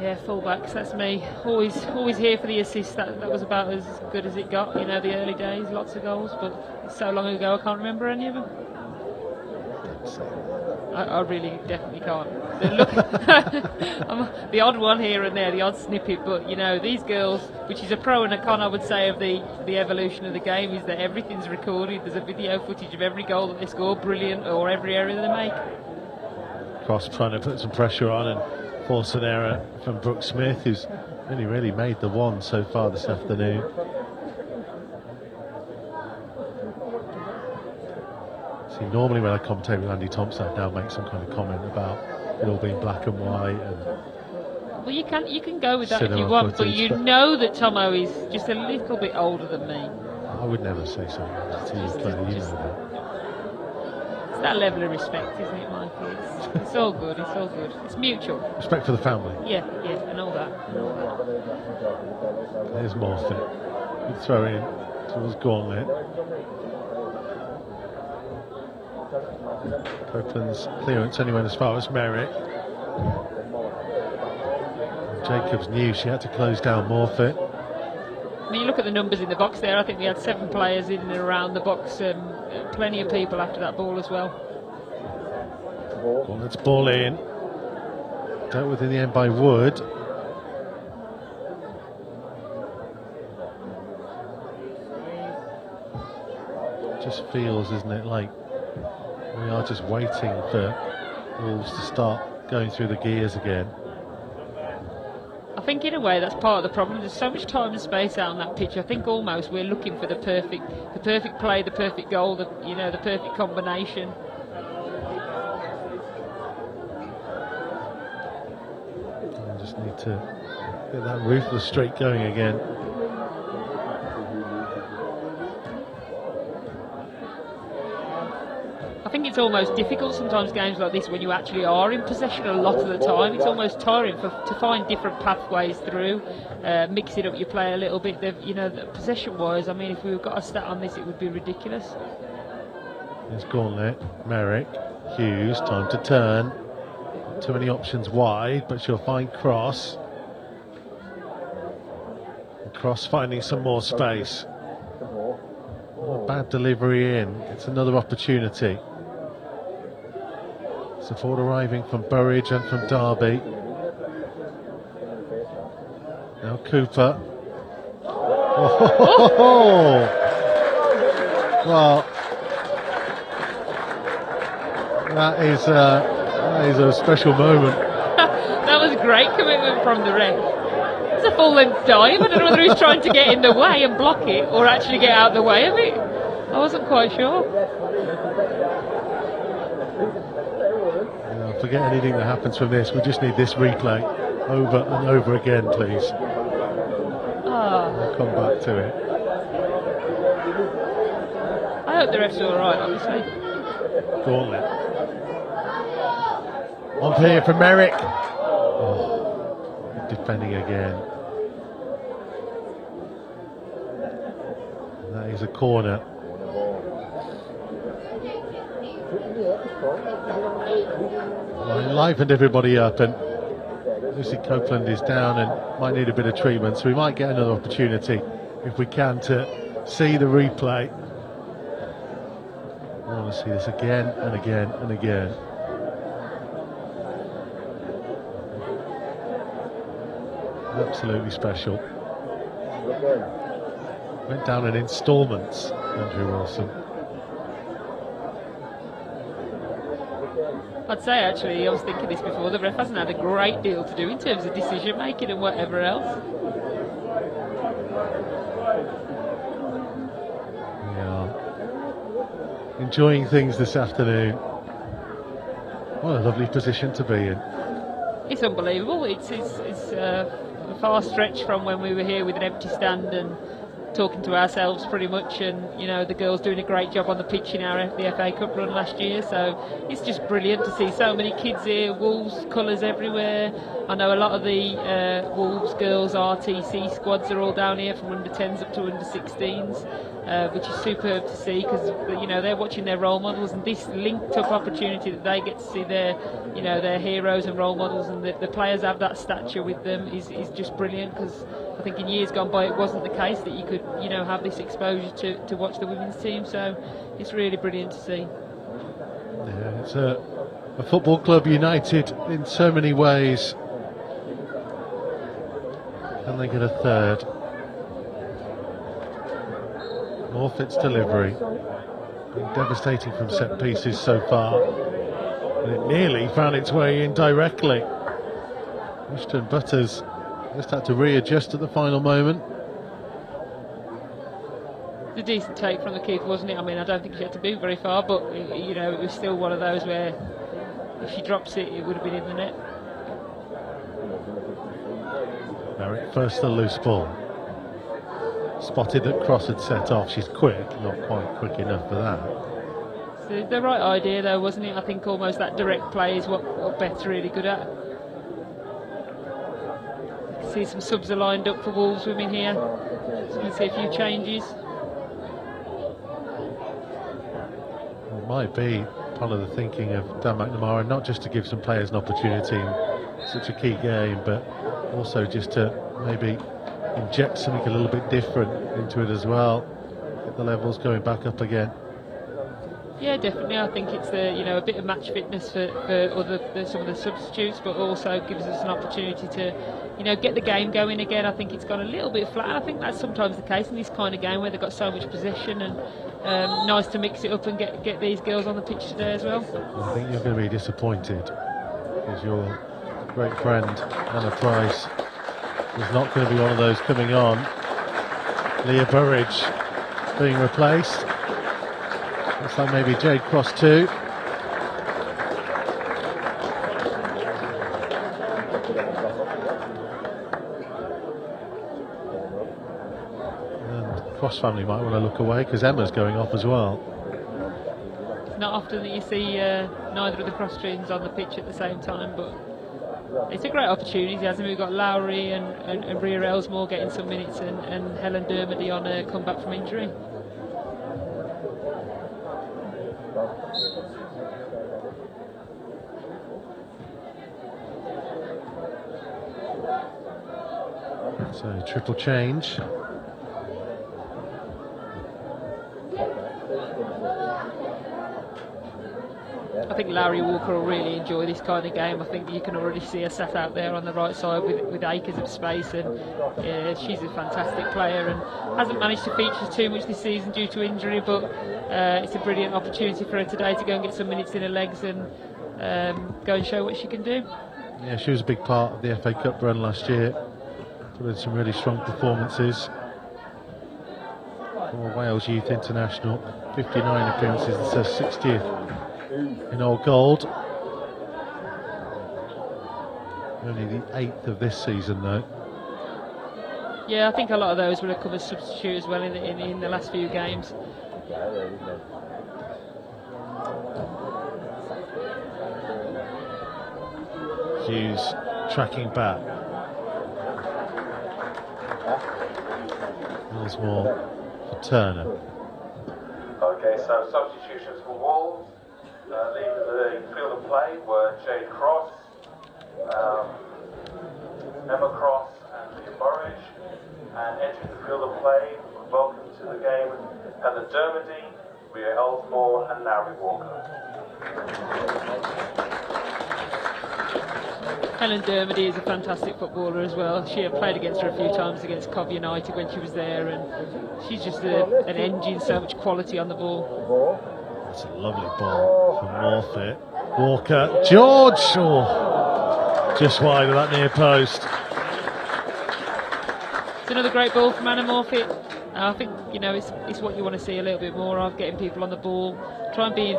Yeah, fullbacks, that's me. Always here for the assist. That was about as good as it got, the early days, lots of goals, but it's so long ago I can't remember any of them. I really definitely can't. Look, I'm the odd one here and there, the odd snippet, but these girls, which is a pro and a con I would say of the evolution of the game, is that everything's recorded. There's a video footage of every goal that they score, brilliant, or every error they make. Cross trying to put some pressure on and force an error from Brooke Smith, who's only really made the one so far this afternoon. See, normally when I commentate with Andy Thompson, I'd now make some kind of comment about it all being black and white. Well, you can go with that if you want, but you know that Tomo is just a little bit older than me. I would never say something like that to you, Claire, you know that. It's that level of respect, isn't it, Mikey? It's all good, it's all good. It's mutual. Respect for the family. Yeah, and all that. There's Morphin. Good throw in towards Gauntlet. Copeland's clearance only went as far as Merrick. Jacobs knew she had to close down Morphin. I mean, you look at the numbers in the box there. I think we had 7 players in and around the box. Plenty of people after that ball as well. Gauntlet's ball in. Dealt with in the end by Wood. Just feels, isn't it, like we are just waiting for Wolves to start going through the gears again. I think in a way that's part of the problem. There's so much time and space out on that pitch. I think almost we're looking for the perfect play, the perfect goal, the perfect combination. I just need to get that ruthless streak going again. I think it's almost difficult sometimes, games like this, when you actually are in possession a lot of the time. It's almost tiring to find different pathways through, mixing up your play a little bit. Possession-wise, I mean, if we've got a stat on this, it would be ridiculous. There's Gauntlet, Merrick, Hughes, time to turn. Too many options wide, but she'll find Cross. And Cross finding some more space. bad delivery in. It's another opportunity. Support arriving from Burridge and from Derby. Now Cooper. Oh! Well, that is a special moment. That was a great commitment from the ref. It's a full-length dive. I don't know whether he's trying to get in the way and block it or actually get out of the way of it. I wasn't quite sure. Forget anything that happens from this. We just need this replay over and over again, please. We'll come back to it. I hope the ref's all right, obviously. Gauntlet. On here for Merrick. Oh, defending again. That is a corner. Well, enlivened everybody up, and Lucy Copeland is down and might need a bit of treatment, so we might get another opportunity if we can to see the replay. I want to see this again and again and again. Absolutely special. Went down in instalments, Andrew Wilson. I'd say actually, I was thinking this before, the ref hasn't had a great deal to do in terms of decision making and whatever else. Yeah. Enjoying things this afternoon. What a lovely position to be in. It's unbelievable. It's a far stretch from when we were here with an empty stand and talking to ourselves pretty much, and you know, the girls doing a great job on the pitch in the FA Cup run last year, so it's just brilliant to see so many kids here, Wolves colours everywhere. I know a lot of the Wolves girls RTC squads are all down here from under 10s up to under 16s, which is superb to see, because you know, they're watching their role models, and this linked up opportunity that they get to see their, you know, their heroes and role models, and the players have that stature with them is just brilliant, because I think in years gone by it wasn't the case that you could, you know, have this exposure to watch the women's team, so it's really brilliant to see. Yeah, it's a football club united in so many ways. Can they get a third? Morfitt's delivery. Been devastating from set pieces so far. And it nearly found its way in directly. Ashton Butters just had to readjust at the final moment. A decent take from the keeper, wasn't it? I mean, I don't think she had to move very far, but you know, it was still one of those where if she drops it, it would have been in the net. Merrick first the loose ball. Spotted that Cross had set off. She's quick, not quite quick enough for that. So the right idea though, wasn't it? I think almost that direct play is what Beth's really good at. See some subs are lined up for Wolves women here. So we can see a few changes. It might be part of the thinking of Dan McNamara, not just to give some players an opportunity in such a key game, but also just to maybe inject something a little bit different into it as well. Get the levels going back up again. Yeah, definitely. I think it's you know, a bit of match fitness for some of the substitutes, but also gives us an opportunity to, you know, get the game going again. I think it's gone a little bit flat. I think that's sometimes the case in this kind of game where they've got so much possession, and nice to mix it up and get these girls on the pitch today as well. I think you're going to be disappointed because your great friend Anna Price is not going to be one of those coming on. Leah Burridge being replaced. Looks like maybe Jade Cross too. And Cross family might want to look away because Emma's going off as well. It's not often that you see neither of the cross streams on the pitch at the same time, but it's a great opportunity, hasn't it? We've got Lowry and Rhea Elsmore getting some minutes, and Helen Dermody on a comeback from injury. So triple change. I think Larry Walker will really enjoy this kind of game. I think you can already see her sat out there on the right side with acres of space, and she's a fantastic player and hasn't managed to feature too much this season due to injury, but it's a brilliant opportunity for her today to go and get some minutes in her legs and go and show what she can do. Yeah, she was a big part of the FA Cup run last year. Put in some really strong performances. For Wales Youth International, 59 appearances, it's her 60th in all gold. Only the 8th of this season though. Yeah, I think a lot of those will have come as substitute as well in the last few games. Hughes tracking back. There's more for Turner. Okay, so substitutions for Wolves. Leaving the field of play were Jade Cross, Emma Cross and Leah Burridge. And entering the field of play, welcome to the game, Helen Dermody, Rhea Elsmore and Larry Walker. Helen Dermody is a fantastic footballer as well. She had played against her a few times against Cov United when she was there, and she's just an engine, so much quality on the ball. That's a lovely ball from Morfitt. Walker, George! Oh, just wide of that near post. It's another great ball from Anna Morfitt. I think it's what you want to see a little bit more of, getting people on the ball. Try and be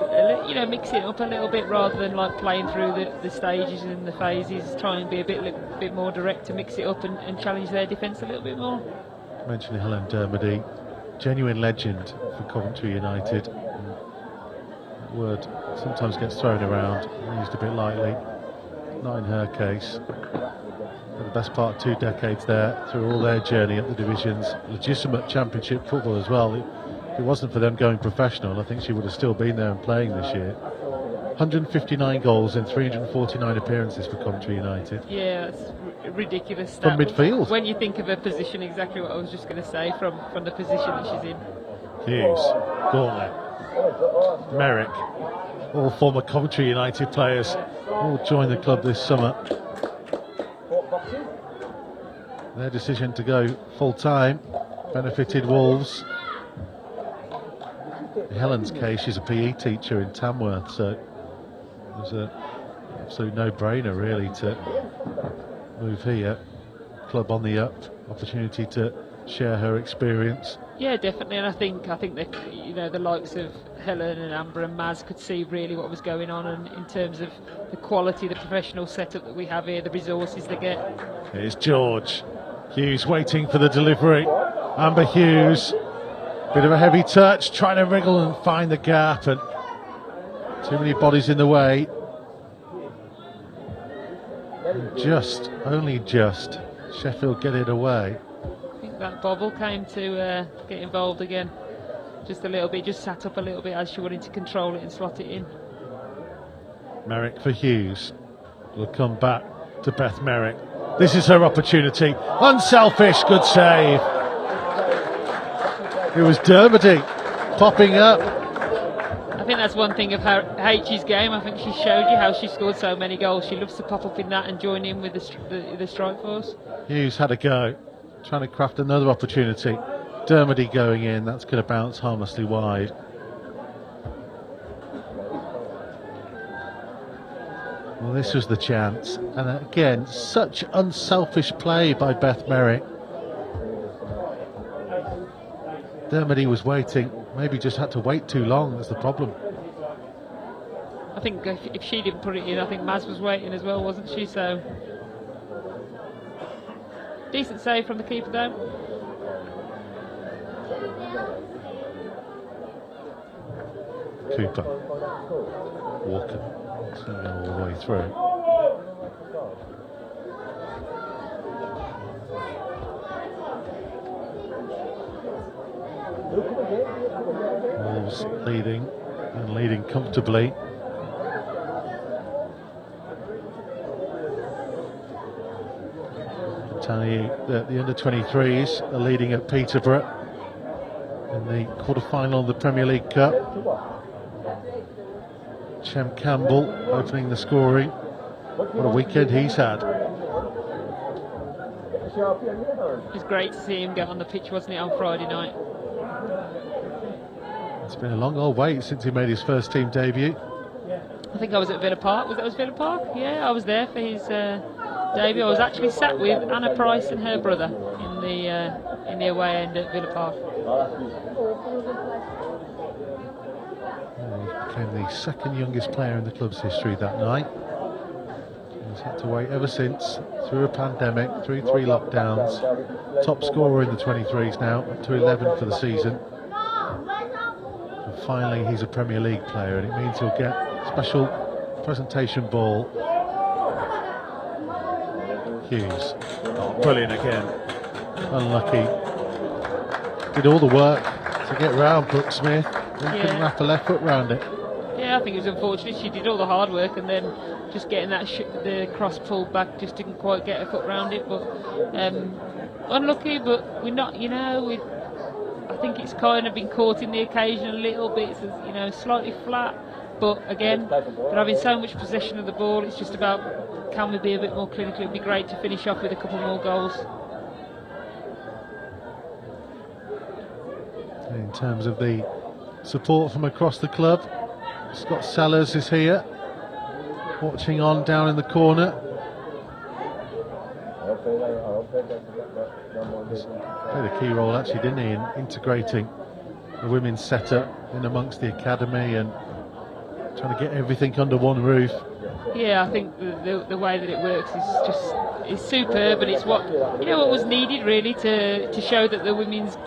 mix it up a little bit rather than like playing through the stages and the phases. Try and be a bit more direct to mix it up and challenge their defence a little bit more. Mentioning Helen Dermody, genuine legend for Coventry United. That word sometimes gets thrown around, used a bit lightly. Not in her case. For the best part of 2 decades there, through all their journey up the divisions, legitimate championship football as well. If it wasn't for them going professional, I think she would have still been there and playing this year. 159 goals in 349 appearances for Coventry United. Yeah, it's ridiculous stat. From midfield. When you think of her position, exactly what I was just going to say, from the position that she's in. Hughes, Gauntlet, Merrick, all former Coventry United players, all joined the club this summer. Their decision to go full-time benefited Wolves. In Helen's case, she's a PE teacher in Tamworth, so it was an absolute no-brainer really to move here. Club on the up, opportunity to share her experience. Yeah, definitely, and I think that the likes of Helen and Amber and Maz could see really what was going on, and in terms of the quality, the professional setup that we have here, the resources they get. Here's George. Hughes waiting for the delivery. Amber Hughes, bit of a heavy touch, trying to wriggle and find the gap, and too many bodies in the way. Only just, Sheffield get it away. I think that bobble came to get involved again. Just a little bit, just sat up a little bit as she wanted to control it and slot it in. Merrick for Hughes. Will come back to Beth Merrick. This is her opportunity. Unselfish, good save. It was Dermody popping up. I think that's one thing of H's game. I think she showed you how she scored so many goals. She loves to pop up in that and join in with the strike force. Hughes had a go, trying to craft another opportunity. Dermody going in, that's going to bounce harmlessly wide. Well, this was the chance, and again, such unselfish play by Beth Merrick. Dermody was waiting, maybe just had to wait too long, that's the problem. I think if she didn't put it in, I think Maz was waiting as well, wasn't she? So, decent save from the keeper though. Cooper, Walker, all the way through. Wolves leading, and leading comfortably. I'll tell you that the under-23s are leading at Peterborough in the quarter-final of the Premier League Cup. Shem Campbell opening the scoring. What a weekend he's had. It was great to see him get on the pitch, wasn't it, on Friday night? It's been a long old wait since he made his first team debut. I think I was at Villa Park. Was Villa Park? Yeah, I was there for his debut. I was actually sat with Anna Price and her brother in the away end at Villa Park. He became the second youngest player in the club's history that night. He's had to wait ever since, through a pandemic, through 3 lockdowns. Top scorer in the 23s now, up to 11 for the season. And finally he's a Premier League player, and it means he'll get special presentation ball. Hughes, oh, brilliant again. Unlucky. Did all the work to get round Brooke Smith, then couldn't wrap a left foot round it. Yeah, I think it was unfortunate. She did all the hard work, and then just getting that the cross pulled back, just didn't quite get her foot round it. But unlucky, but we're not, I think it's kind of been caught in the occasion a little bit, so, slightly flat. But again, they're having so much possession of the ball. It's just about, can we be a bit more clinical? It'd be great to finish off with a couple more goals. In terms of the support from across the club, Scott Sellers is here, watching on down in the corner. Played a key role actually, didn't he, in integrating the women's setup in amongst the academy and trying to get everything under one roof. Yeah, I think the way that it works is superb, and it's what was needed really to show that the women's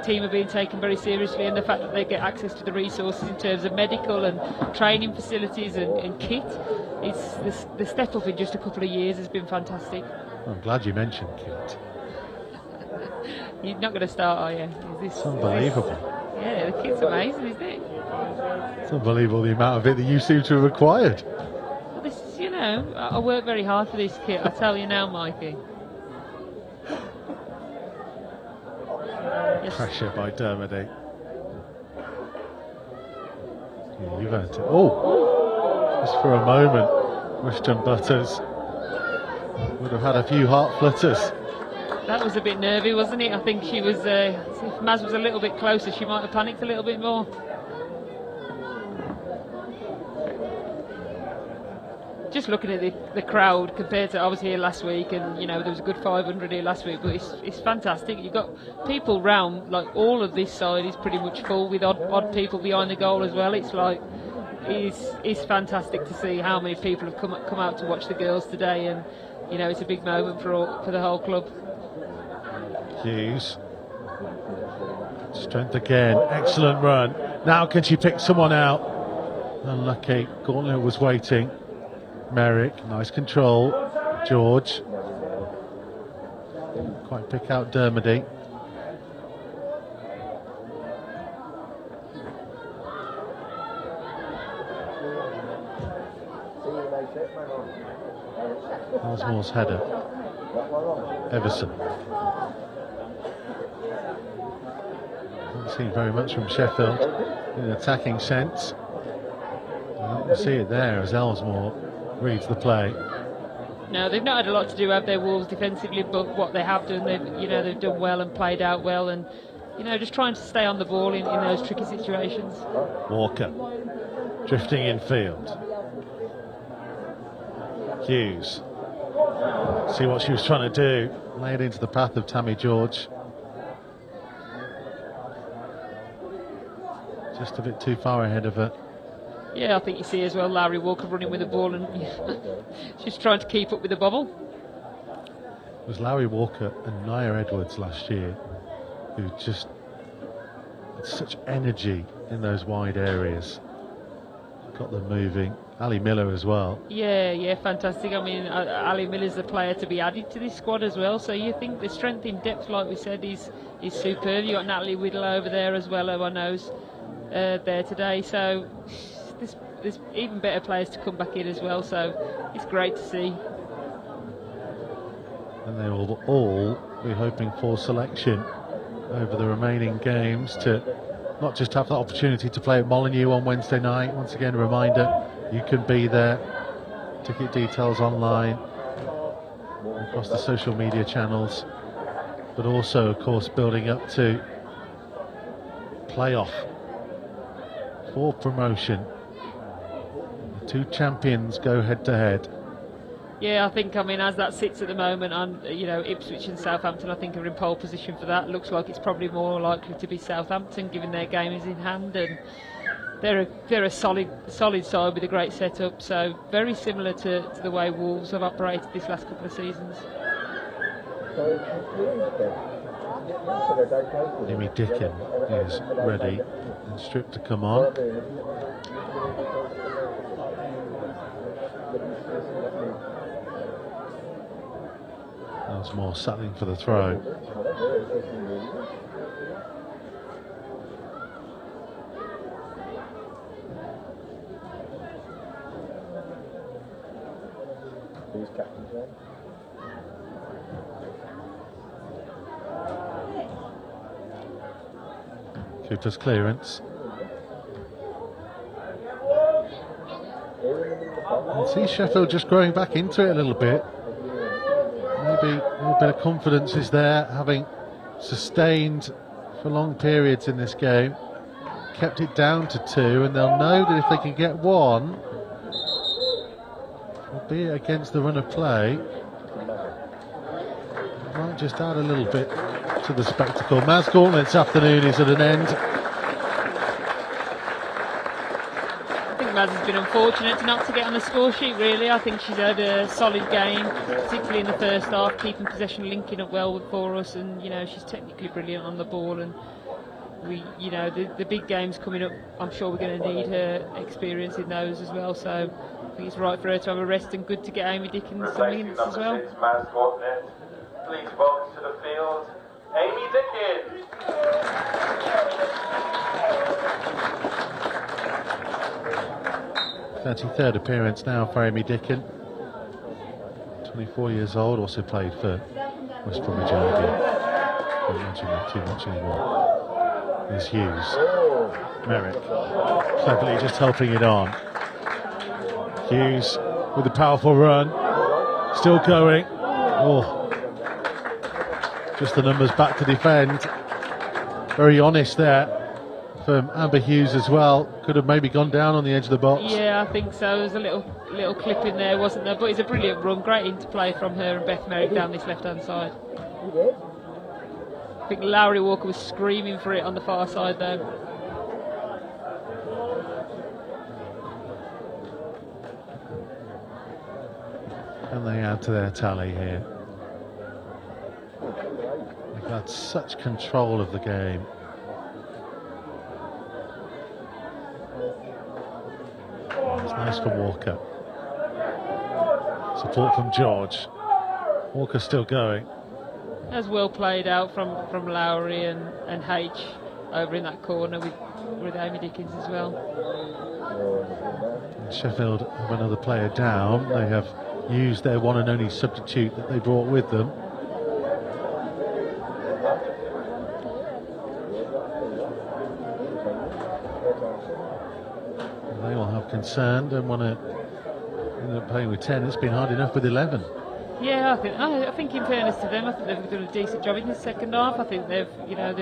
team are being taken very seriously, and the fact that they get access to the resources in terms of medical and training facilities and kit. It's the step up in just a couple of years has been fantastic. I'm glad you mentioned kit. You're not going to start, are you? It's unbelievable. Yeah, the kit's amazing, isn't it? It's unbelievable the amount of it that you seem to have acquired. Well, this is, I work very hard for this kit, I tell you now, Mikey. Yes. Pressure by Dermody. Yeah, you've earned it. Oh, just for a moment, Western Butters would have had a few heart flutters. That was a bit nervy, wasn't it? I think she was, if Maz was a little bit closer, she might have panicked a little bit more. Just looking at the crowd compared to, I was here last week, and there was a good 500 here last week, but it's fantastic. You've got people round, like all of this side is pretty much full with odd people behind the goal as well. It's like, it's fantastic to see how many people have come out to watch the girls today, and it's a big moment for the whole club. Hughes, strength again, excellent run. Now can she pick someone out? Unlucky, Gauntlet was waiting. Merrick, nice control. George, quite pick out Dermody. Osmore's header. Everson. Haven't seen very much from Sheffield in an attacking sense. You can see it there as Ellsmore reads the play. No, they've not had a lot to do, have their Wolves defensively, but what they have done, they've done well and played out well, and just trying to stay on the ball in those tricky situations. Walker drifting in field. Hughes, see what she was trying to do, laid into the path of Tammy George. Just a bit too far ahead of her. Yeah, I think you see as well Larry Walker running with the ball and she's trying to keep up with the bubble. It was Larry Walker and Nia Edwards last year who just had such energy in those wide areas. Got them moving. Ali Miller as well. Yeah, fantastic. I mean, Ali Miller's the player to be added to this squad as well. So you think the strength in depth, like we said, is superb. You got Natalie Whittle over there as well, who I know's there today. So there's even better players to come back in as well. So it's great to see. And they will all be hoping for selection over the remaining games to not just have that opportunity to play at Molineux on Wednesday night. Once again, a reminder, You can be there. Ticket details online, across the social media channels, but also, of course, building up to playoff for promotion. The two champions go head to head. Yeah, I think, as that sits at the moment, Ipswich and Southampton, I think, are in pole position for that. Looks like it's probably more likely to be Southampton, given their game is in hand, and they're a solid side with a great setup. So very similar to the way Wolves have operated this last couple of seasons. Amy Dickin is ready and stripped to come on. There's more settling for the throw. Who's captain then? Cooper's clearance. And see Sheffield just growing back into it a little bit. Maybe a little bit of confidence is there, having sustained for long periods in this game. Kept it down to 2, and they'll know that if they can get 1, albeit against the run of play, it might just add a little bit to the spectacle. Maz Gauntlet's afternoon is at an end. I think Maz has been unfortunate not to get on the score sheet, really. I think she's had a solid game, particularly in the first half, keeping possession, linking up well for us, and she's technically brilliant on the ball, and the big games coming up, I'm sure we're going to need her experience in those as well, so I think it's right for her to have a rest, and good to get Amy Dickens some minutes as well. Number 6, Maz Gauntlet. Please welcome to the field, Amy Dickens. 33rd appearance now for Amy Dickin. 24 years old, also played for West Bromwich Albion. Don't mention that too much anymore. There's Hughes. Merrick cleverly just helping it on. Hughes with a powerful run. Still going. Oh, just the numbers back to defend. Very honest there from Amber Hughes as well. Could have maybe gone down on the edge of the box. Yeah, I think so. There's a little clip in there, wasn't there? But it's a brilliant run. Great interplay from her and Beth Merrick down this left-hand side. I think Lowry Walker was screaming for it on the far side though. And they add to their tally here. They've had such control of the game. It's nice for Walker. Support from George. Walker still going. As well played out from Lowry and H over in that corner with Amy Dickens as well. And Sheffield have another player down. They have used their one and only substitute that they brought with them. And they will have concern, don't want to end up playing with 10. It's been hard enough with 11. Yeah, I think in fairness to them, I think they've done a decent job in the second half. I think they've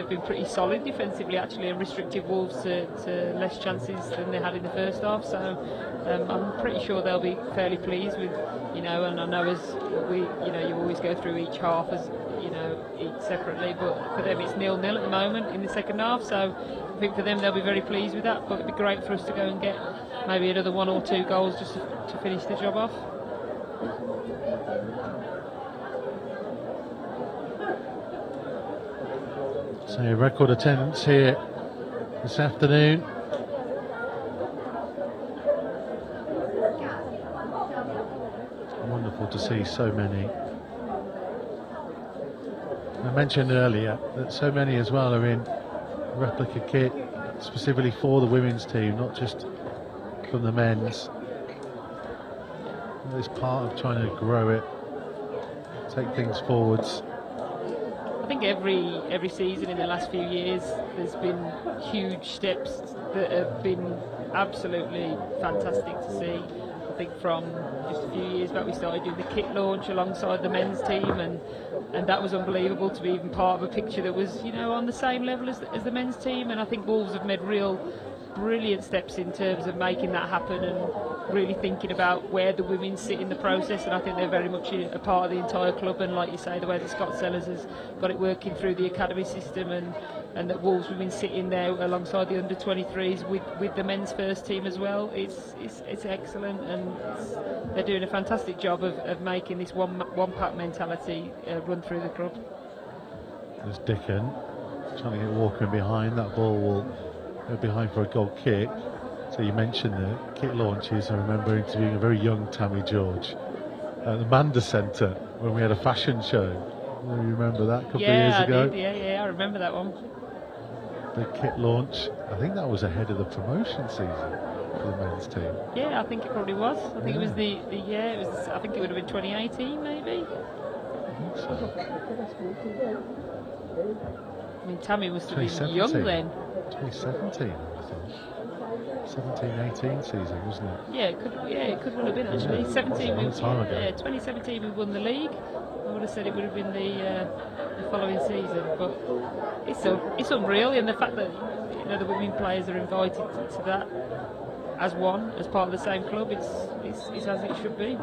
been pretty solid defensively actually, and restricted Wolves to less chances than they had in the first half. So I'm pretty sure they'll be fairly pleased with, and I know as you always go through each half as each separately, but for them it's 0-0 at the moment in the second half. So I think for them they'll be very pleased with that. But it'd be great for us to go and get maybe another 1 or 2 goals just to finish the job off. So record attendance here this afternoon. Wonderful to see so many. I mentioned earlier that so many as well are in replica kit specifically for the women's team, not just from the men's. It's part of trying to grow it, take things forwards. I think every season in the last few years there's been huge steps that have been absolutely fantastic to see. I think from just a few years back we started doing the kit launch alongside the men's team, and that was unbelievable to be even part of a picture that was, you know, on the same level as the men's team. And I think Wolves have made real brilliant steps in terms of making that happen and really thinking about where the women sit in the process, and I think they're very much a part of the entire club. And like you say, the way that Scott Sellers has got it working through the academy system, and that Wolves women sitting there alongside the under-23s with the men's first team as well, it's excellent, and they're doing a fantastic job of making this one-pack mentality run through the club. There's Dickon trying to get Walker in behind. That ball will go behind for a goal kick. So you mentioned the kit launches. I remember interviewing a very young Tammy George at the Manda Centre when we had a fashion show. You remember that a couple of years ago? Yeah, I remember that one. The kit launch. I think that was ahead of the promotion season for the men's team. Yeah, I think it probably was. I think it was the year. It was. I think it would have been 2018, maybe. I think so. I mean, Tammy must have been young then. 2017, I think. 17-18 season, wasn't it? Yeah, it could well have been actually. 17. A long time ago. Yeah, 2017 we won the league. I would have said it would have been the following season, but it's unreal, and the fact that, you know, the women players are invited to that as part of the same club. It's as it should be.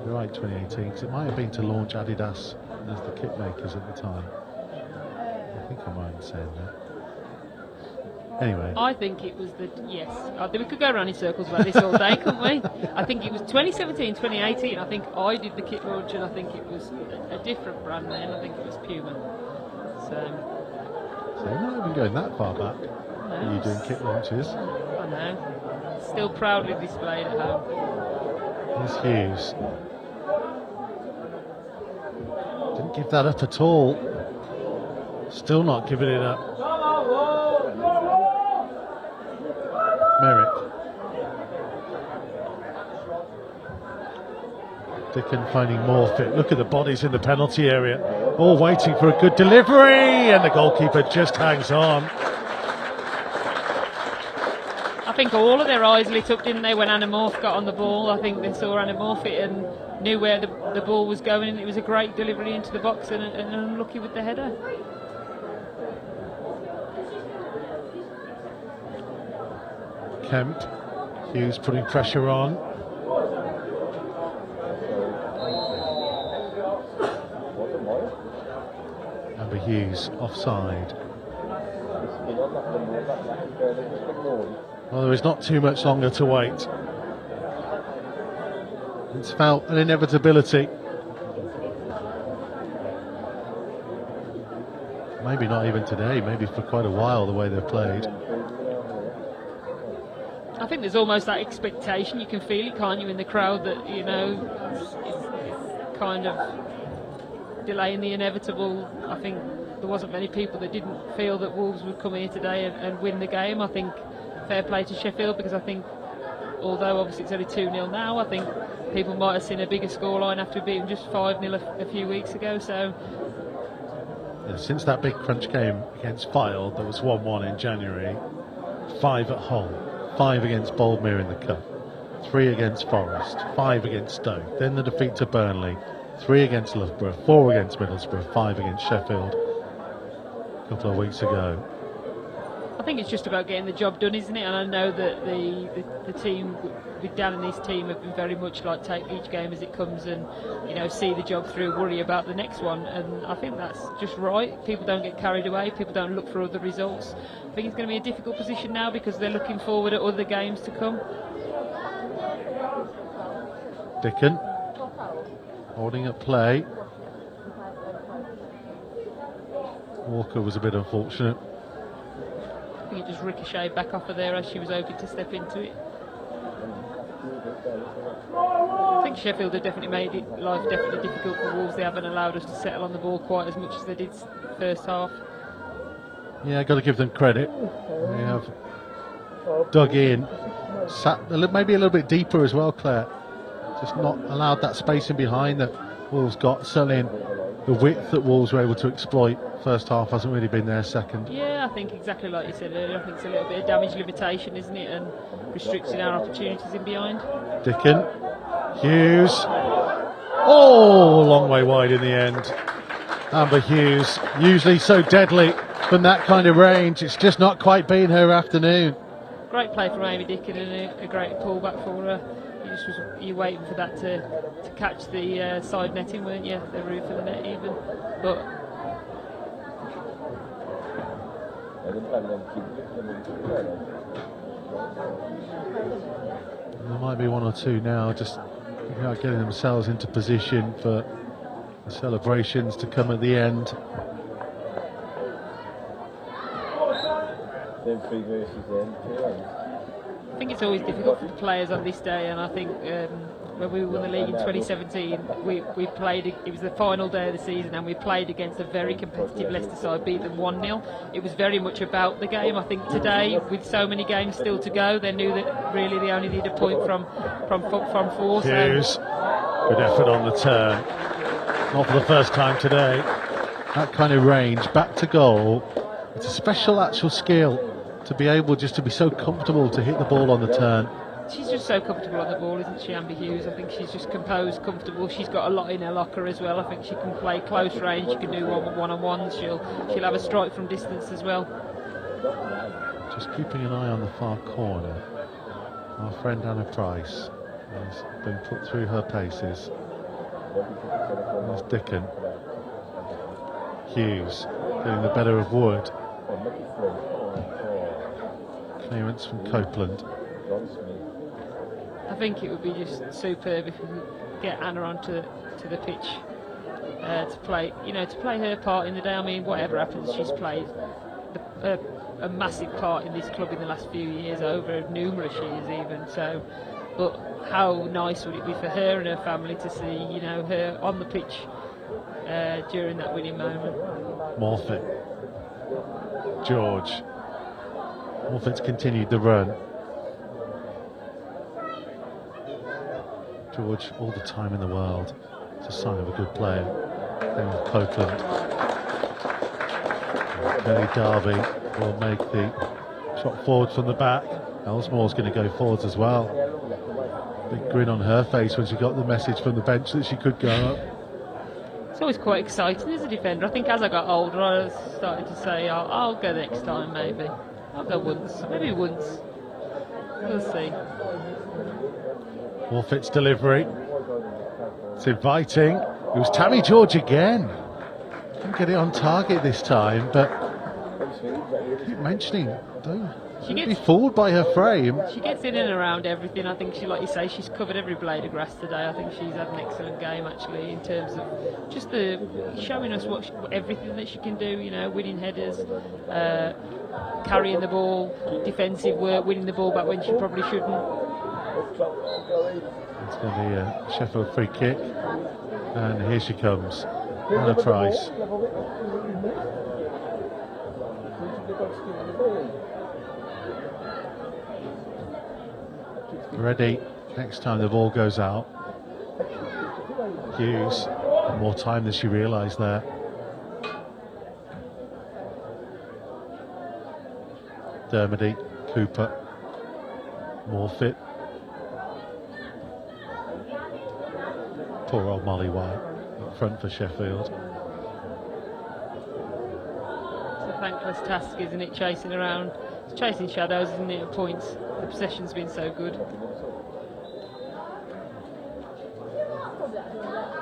Right, 2018, because it might have been to launch Adidas as the kit makers at the time. I think I might have said that. Anyway. I think it was we could go around in circles about this all day, couldn't we? I think it was 2017, 2018. I think I did the kit launch, and I think it was a different brand then. I think it was Puma. So you're not even going that far back. No, Are you doing kit launches? I know. Still proudly displayed at home. Here's Hughes. Didn't give that up at all. Still not giving it up. Merrick. Dickon finding more fit. Look at the bodies in the penalty area. All waiting for a good delivery, and the goalkeeper just hangs on. I think all of their eyes lit up, didn't they, when Anna Morph got on the ball. I think they saw Anna Morph it and knew where the ball was going, and it was a great delivery into the box, and unlucky with the header. Kemp. Hughes putting pressure on. Amber Hughes offside. Well, there is not too much longer to wait. It's felt an inevitability. Maybe not even today, maybe for quite a while, the way they've played. I think there's almost that expectation. You can feel it, can't you, in the crowd, that, you know, it's kind of delaying the inevitable. I think there wasn't many people that didn't feel that Wolves would come here today and win the game. I think fair play to Sheffield, because I think, although obviously it's only 2-0 now, I think people might have seen a bigger scoreline after being just 5-0 a few weeks ago. So yeah, since that big crunch game against Fylde, that was 1-1 in January, 5 at home, 5 against Boldmere in the Cup, 3 against Forest, 5 against Stoke, then the defeat to Burnley, 3 against Loughborough, 4 against Middlesbrough, 5 against Sheffield a couple of weeks ago. I think it's just about getting the job done, isn't it? And I know that the team, with Dan and his team, have been very much like take each game as it comes and, you know, see the job through, worry about the next one. And I think that's just right. People don't get carried away. People don't look for other results. I think it's going to be a difficult position now because they're looking forward at other games to come. Dickon holding up play. Walker was a bit unfortunate. I think it just ricocheted back off of there as she was hoping to step into it. I think Sheffield have definitely made life definitely difficult for Wolves. They haven't allowed us to settle on the ball quite as much as they did first half. Yeah, got to give them credit. They have dug in, sat maybe a little bit deeper as well, Claire. Just not allowed that spacing behind that Wolves got. Certainly in the width that Wolves were able to exploit. First half hasn't really been there second. Yeah, I think exactly like you said earlier. I think it's a little bit of damage limitation, isn't it? And restricting our opportunities in behind. Dickon, Hughes. Oh, long way wide in the end. Amber Hughes, usually so deadly from that kind of range. It's just not quite been her afternoon. Great play from Amy Dickon and a great pullback for her. You waiting for that to catch the side netting, weren't you? The roof of the net even. But there might be one or two now, just getting themselves into position for the celebrations to come at the end. I think it's always difficult for the players on this day, and I think when we won the league in 2017, we played. It was the final day of the season, and we played against a very competitive Leicester side, beat them 1-0. It was very much about the game. I think today, with so many games still to go, they knew that really they only need a point from four. Hughes, good effort on the turn. Not for the first time today. That kind of range, back to goal. It's a special actual skill to be able just to be so comfortable to hit the ball on the turn. She's just so comfortable on the ball, isn't she, Amber Hughes? I think she's just composed, comfortable. She's got a lot in her locker as well. I think she can play close range. She can do one-on-ones. She'll have a strike from distance as well. Just keeping an eye on the far corner. Our friend Anna Price has been put through her paces. There's Dickon. Hughes getting the better of Wood. Clearance from Copeland. I think it would be just superb if we could get Anna onto the pitch to play her part in the day. I mean, whatever happens, she's played a massive part in this club in the last few years, over numerous years even. So, but how nice would it be for her and her family to see, her on the pitch during that winning moment? Morfitt, George. Morfitt's continued the run. George, all the time in the world. It's a sign of a good player. Then with Copeland. Kelly Darby will make the shot forward from the back. Elsmore's going to go forwards as well. Big grin on her face when she got the message from the bench that she could go up. It's always quite exciting as a defender. I think as I got older, I was starting to say, I'll go next time maybe. I'll go once, maybe once. We'll see. Morfitt's delivery. It's inviting. It was Tammy George again. Couldn't get it on target this time, but I keep mentioning, don't be fooled by her frame. She gets in and around everything. I think like you say, she's covered every blade of grass today. I think she's had an excellent game actually in terms of just showing us everything that she can do. Winning headers, carrying the ball, defensive work, winning the ball back when she probably shouldn't. It's going to be a Sheffield free kick, and here she comes, Anna Price. Ready next time the ball goes out. Hughes, more time than she realised there. Dermody, Cooper, Morfitt. Poor old Molly White up front for Sheffield. It's a thankless task, isn't it? Chasing around, it's chasing shadows, isn't it? At points, the possession's been so good.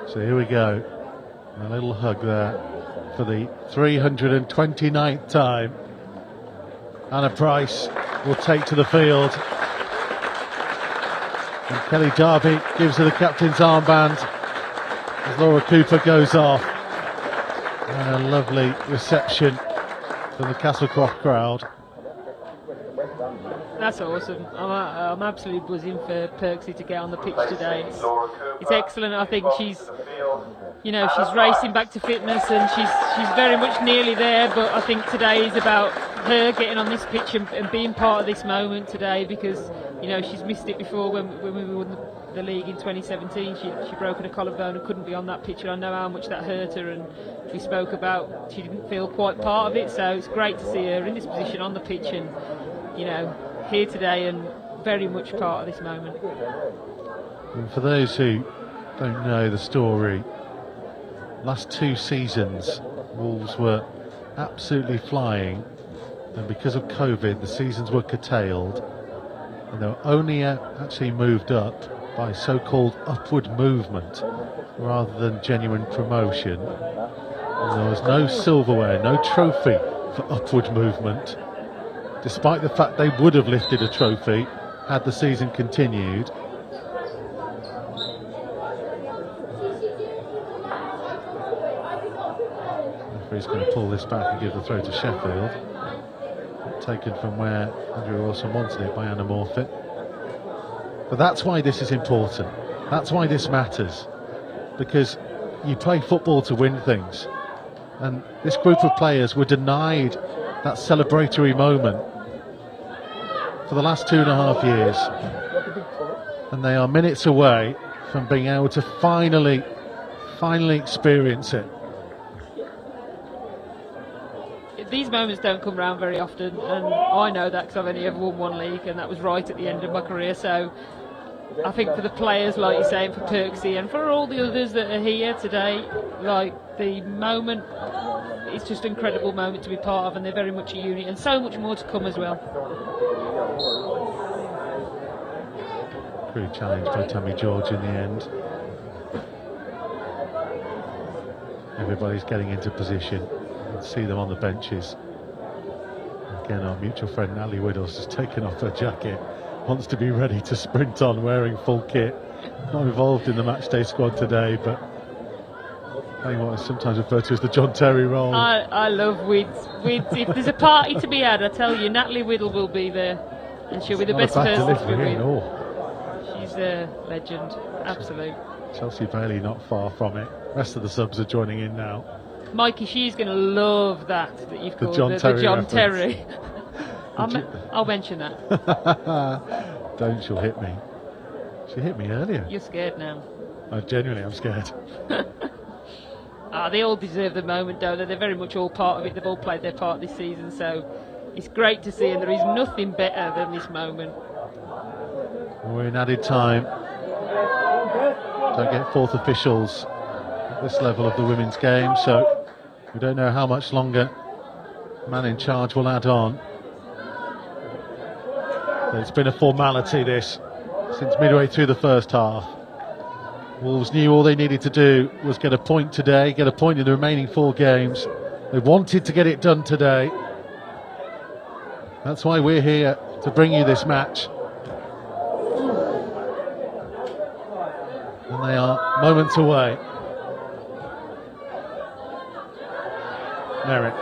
So here we go. A little hug there for the 329th time. Anna Price will take to the field. And Kelly Darby gives her the captain's armband as Laura Cooper goes off. And a lovely reception from the Castlecroft crowd. That's awesome. I'm absolutely buzzing for Perksy to get on the pitch today. It's excellent. I think she's racing back to fitness, and she's very much nearly there. But I think today is about her getting on this pitch and being part of this moment today, because she's missed it before when we won the league in 2017. She broke her collarbone and couldn't be on that pitch, and I know how much that hurt her. And we spoke about she didn't feel quite part of it, so it's great to see her in this position on the pitch and here today and very much part of this moment. And for those who don't know the story, last 2 seasons Wolves were absolutely flying, and because of COVID the seasons were curtailed, and they were only actually moved up by so-called upward movement rather than genuine promotion. And there was no silverware, no trophy for upward movement, despite the fact they would have lifted a trophy had the season continued. The referee's going to pull this back and give the throw to Sheffield. Taken from where Andrew Wilson wanted it by Anna Morfitt. But that's why this is important. That's why this matters. Because you play football to win things. And this group of players were denied that celebratory moment for the last 2.5 years, and they are minutes away from being able to finally experience it. These moments don't come around very often, and I know that because I've only ever won 1 league, and that was right at the end of my career. So I think for the players, like you're saying, for Perksy and for all the others that are here today, like the moment, it's just an incredible moment to be part of, and they're very much a unit, and so much more to come as well. Great challenge by Tammy George in the end. Everybody's getting into position. You can see them on the benches. Again, our mutual friend Natalie Widdles has taken off her jacket, wants to be ready to sprint on wearing full kit. Not involved in the matchday squad today, but playing what is sometimes referred to as the John Terry role. I love Wids. If there's a party to be had, I tell you, Natalie Widdle will be there, and she'll be the best person to be with. She's a legend, absolute. Chelsea Bailey not far from it. Rest of the subs are joining in now. Mikey, she's going to love that you've called the John Terry. I'll mention that. Don't, she'll hit me. She hit me earlier. You're scared now. I'm scared. They all deserve the moment, don't they? They're very much all part of it. They've all played their part this season, so it's great to see, and there is nothing better than this moment. We're in added time. Don't get fourth officials at this level of the women's game, so we don't know how much longer man in charge will add on. But it's been a formality, this, since midway through the first half. Wolves knew all they needed to do was get a point today, get a point in the remaining 4 games. They wanted to get it done today. That's why we're here to bring you this match. And they are moments away. Merrick.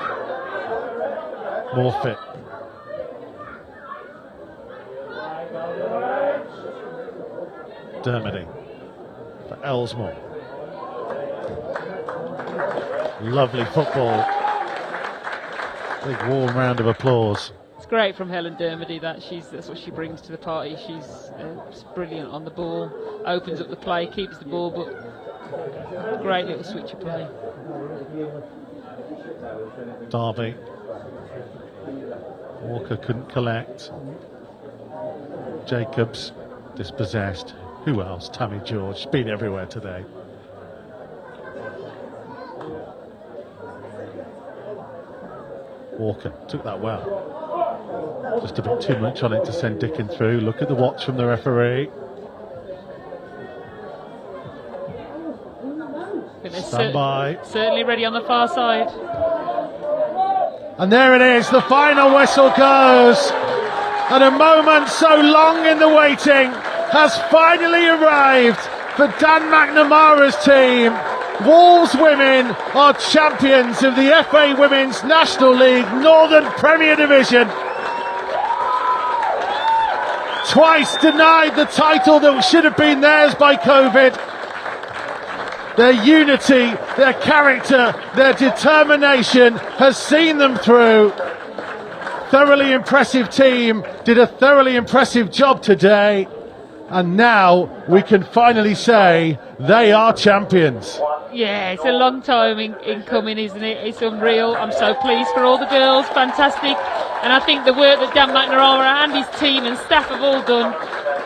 Morfitt. Dermody for Ellsmore. Lovely football. Big warm round of applause. It's great from Helen Dermody. That's what she brings to the party. She's brilliant on the ball, opens up the play, keeps the ball, but great little switch of play. Derby. Walker couldn't collect. Jacobs dispossessed. Who else? Tammy George. She's been everywhere today. Walker took that well. Just a bit too much on it to send Dickin through. Look at the watch from the referee. Stand by. Certainly ready on the far side. And there it is. The final whistle goes. And a moment so long in the waiting has finally arrived for Dan McNamara's team. Wolves women are champions of the FA Women's National League Northern Premier Division. twice denied the title that should have been theirs by COVID. Their unity, their character, their determination has seen them through. Thoroughly impressive team, did a thoroughly impressive job today, and now we can finally say they are champions. Yeah, it's a long time in coming, isn't it? It's unreal. I'm so pleased for all the girls, fantastic. And I think the work that Dan McNamara and his team and staff have all done,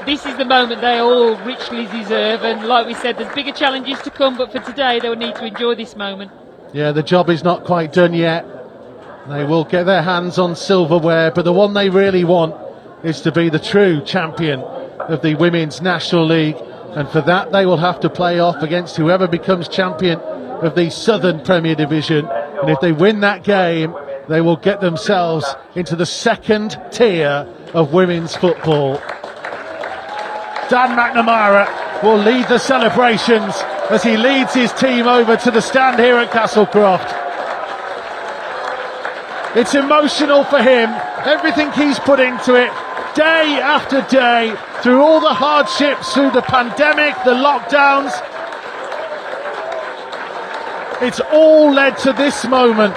this is the moment they all richly deserve. And like we said, there's bigger challenges to come, but for today they will need to enjoy this moment. Yeah, the job is not quite done yet. They will get their hands on silverware, but the one they really want is to be the true champion of the Women's National League. And for that they will have to play off against whoever becomes champion of the Southern Premier Division. And if they win that game, they will get themselves into the second tier of women's football. Dan McNamara will lead the celebrations as he leads his team over to the stand here at Castlecroft. It's emotional for him, everything he's put into it, day after day, through all the hardships, through the pandemic, the lockdowns. It's all led to this moment.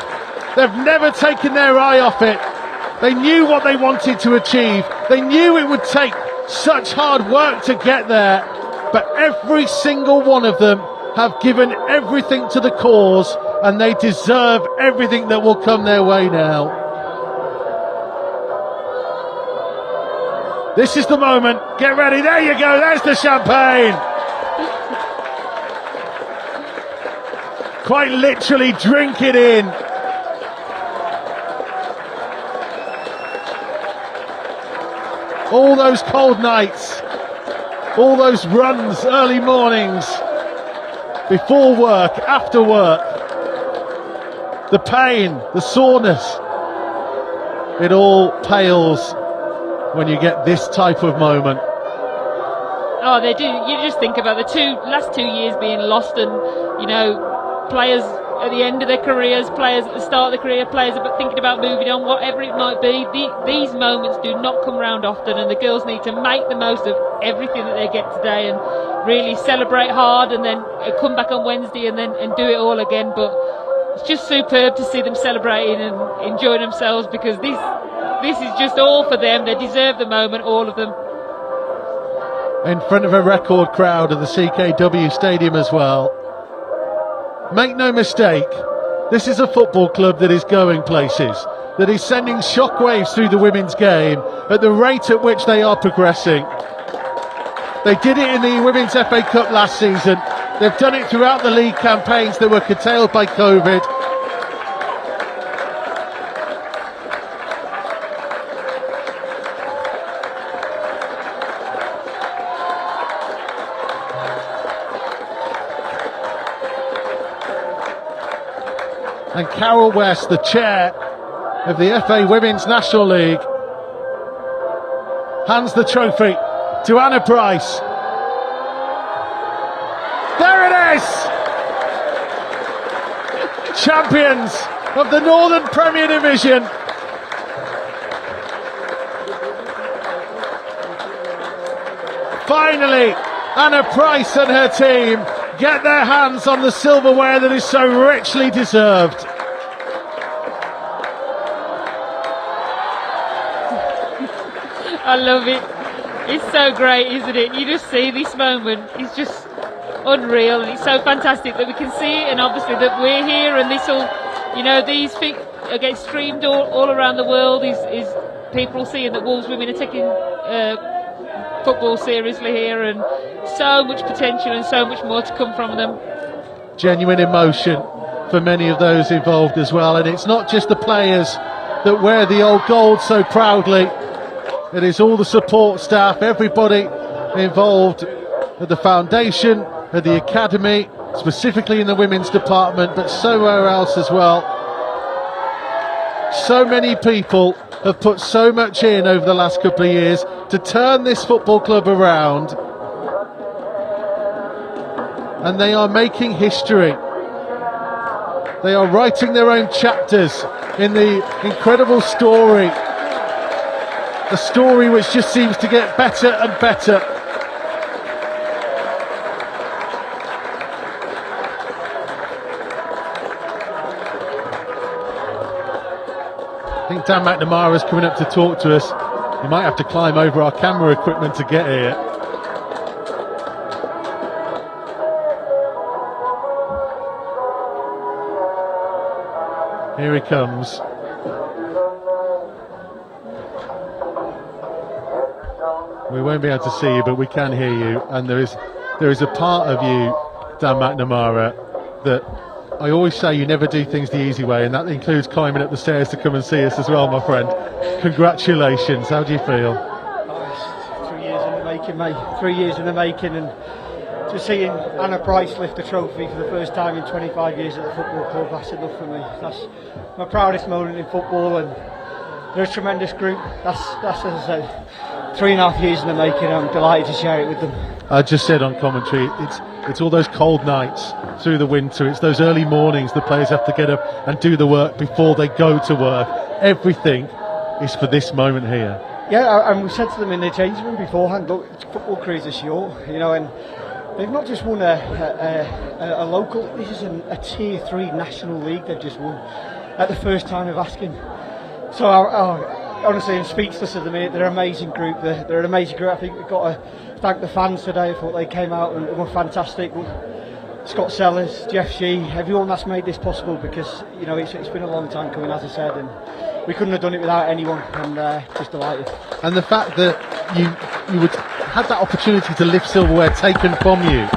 They've never taken their eye off it. They knew what they wanted to achieve. They knew it would take such hard work to get there, but every single one of them have given everything to the cause, and they deserve everything that will come their way now. This is the moment. Get ready. There you go. There's the champagne. Quite literally drink it in. All those cold nights, all those runs, early mornings, before work, after work, the pain, the soreness, it all pales when you get this type of moment. Oh, they do. You just think about the last 2 years being lost, and you know, players at the end of their careers, players at the start of their career, players thinking about moving on, whatever it might be. These moments do not come around often, and the girls need to make the most of everything that they get today and really celebrate hard, and then come back on Wednesday and do it all again. But it's just superb to see them celebrating and enjoying themselves, because this is just all for them. They deserve the moment, all of them. In front of a record crowd at the CKW Stadium as well. Make no mistake, this is a football club that is going places, that is sending shockwaves through the women's game at the rate at which they are progressing. They did it in the Women's FA Cup last season. They've done it throughout the league campaigns that were curtailed by COVID. And Carol West, the chair of the FA Women's National League, hands the trophy to Anna Price. There it is! Champions of the Northern Premier Division. Finally, Anna Price and her team get their hands on the silverware that is so richly deserved. I love it. It's so great, isn't it? You just see this moment. It's just unreal, and it's so fantastic that we can see it, and obviously that we're here, and this will, you know, these things get streamed all around the world. Is people seeing that Wolves women are taking football seriously here, and so much potential and so much more to come from them. Genuine emotion for many of those involved as well, and it's not just the players that wear the old gold so proudly. It is all the support staff, everybody involved at the foundation, at the academy, specifically in the women's department, but somewhere else as well. So many people have put so much in over the last couple of years to turn this football club around, and they are making history. They are writing their own chapters in the incredible story a story which just seems to get better and better. I think Dan McNamara is coming up to talk to us. He might have to climb over our camera equipment to get here. Here he comes. We won't be able to see you, but we can hear you. And there is a part of you, Dan McNamara, that I always say you never do things the easy way, and that includes climbing up the stairs to come and see us as well, my friend. Congratulations. How do you feel? Oh, it's 3 years in the making, mate. 3 years in the making, and just seeing Anna Price lift the trophy for the first time in 25 years at the football club, that's enough for me. That's my proudest moment in football, and they're a tremendous group. That's as I said, 3.5 years in the making. I'm delighted to share it with them. I just said on commentary, it's all those cold nights through the winter, it's those early mornings the players have to get up and do the work before they go to work. Everything is for this moment here. Yeah, and we said to them in the changing room beforehand, look, football careers are short, you know, and they've not just won a local, this is a Tier 3 National League they've just won at the first time of asking. So honestly, I'm speechless of them. They're an amazing group. They're an amazing group. I think we've got to thank the fans today. I thought they came out and were fantastic. Scott Sellers, Jeff Shee, everyone that's made this possible, because you know it's been a long time coming, as I said, and we couldn't have done it without anyone. And just delighted. And the fact that you had that opportunity to lift silverware taken from you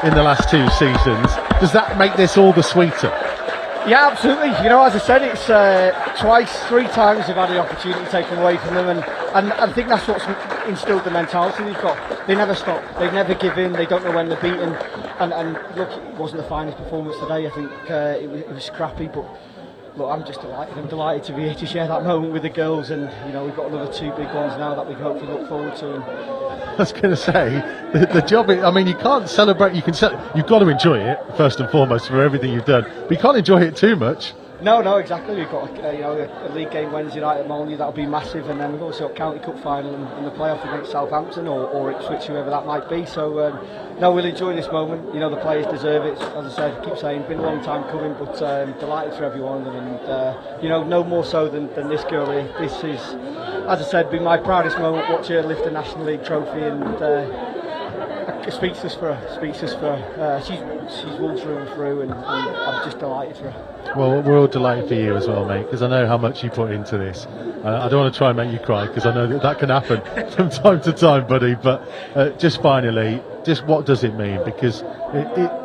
in the last 2 seasons, does that make this all the sweeter? Yeah, absolutely. You know, as I said, it's 3 times they've had the opportunity taken away from them, and I think that's what's instilled the mentality they've got. They never stop. They never give in. They don't know when they're beaten. And look, it wasn't the finest performance today. I think it was scrappy, but look, I'm just delighted. I'm delighted to be here to share that moment with the girls, and you know, we've got another 2 big ones now that we can hopefully look forward to. I was going to say, the job, I mean, you can't celebrate, you've got to enjoy it, first and foremost, for everything you've done, but you can't enjoy it too much. No, exactly. We've got a league game Wednesday night at Molyneux, that'll be massive, and then we've also got County Cup final and the playoff against Southampton or Ipswich, whoever that might be. So no, we'll enjoy this moment. You know, the players deserve it. As I said, I keep saying, been a long time coming, but delighted for every one of them, and you know, no more so than this girl here. This is, as I said, been my proudest moment watching her lift a National League trophy, and speechless for her. She's won through and through, and I'm just delighted for her. Well, we're all delighted for you as well, mate, because I know how much you put into this. I don't want to try and make you cry, because I know that can happen from time to time, buddy. But just finally, just what does it mean? Because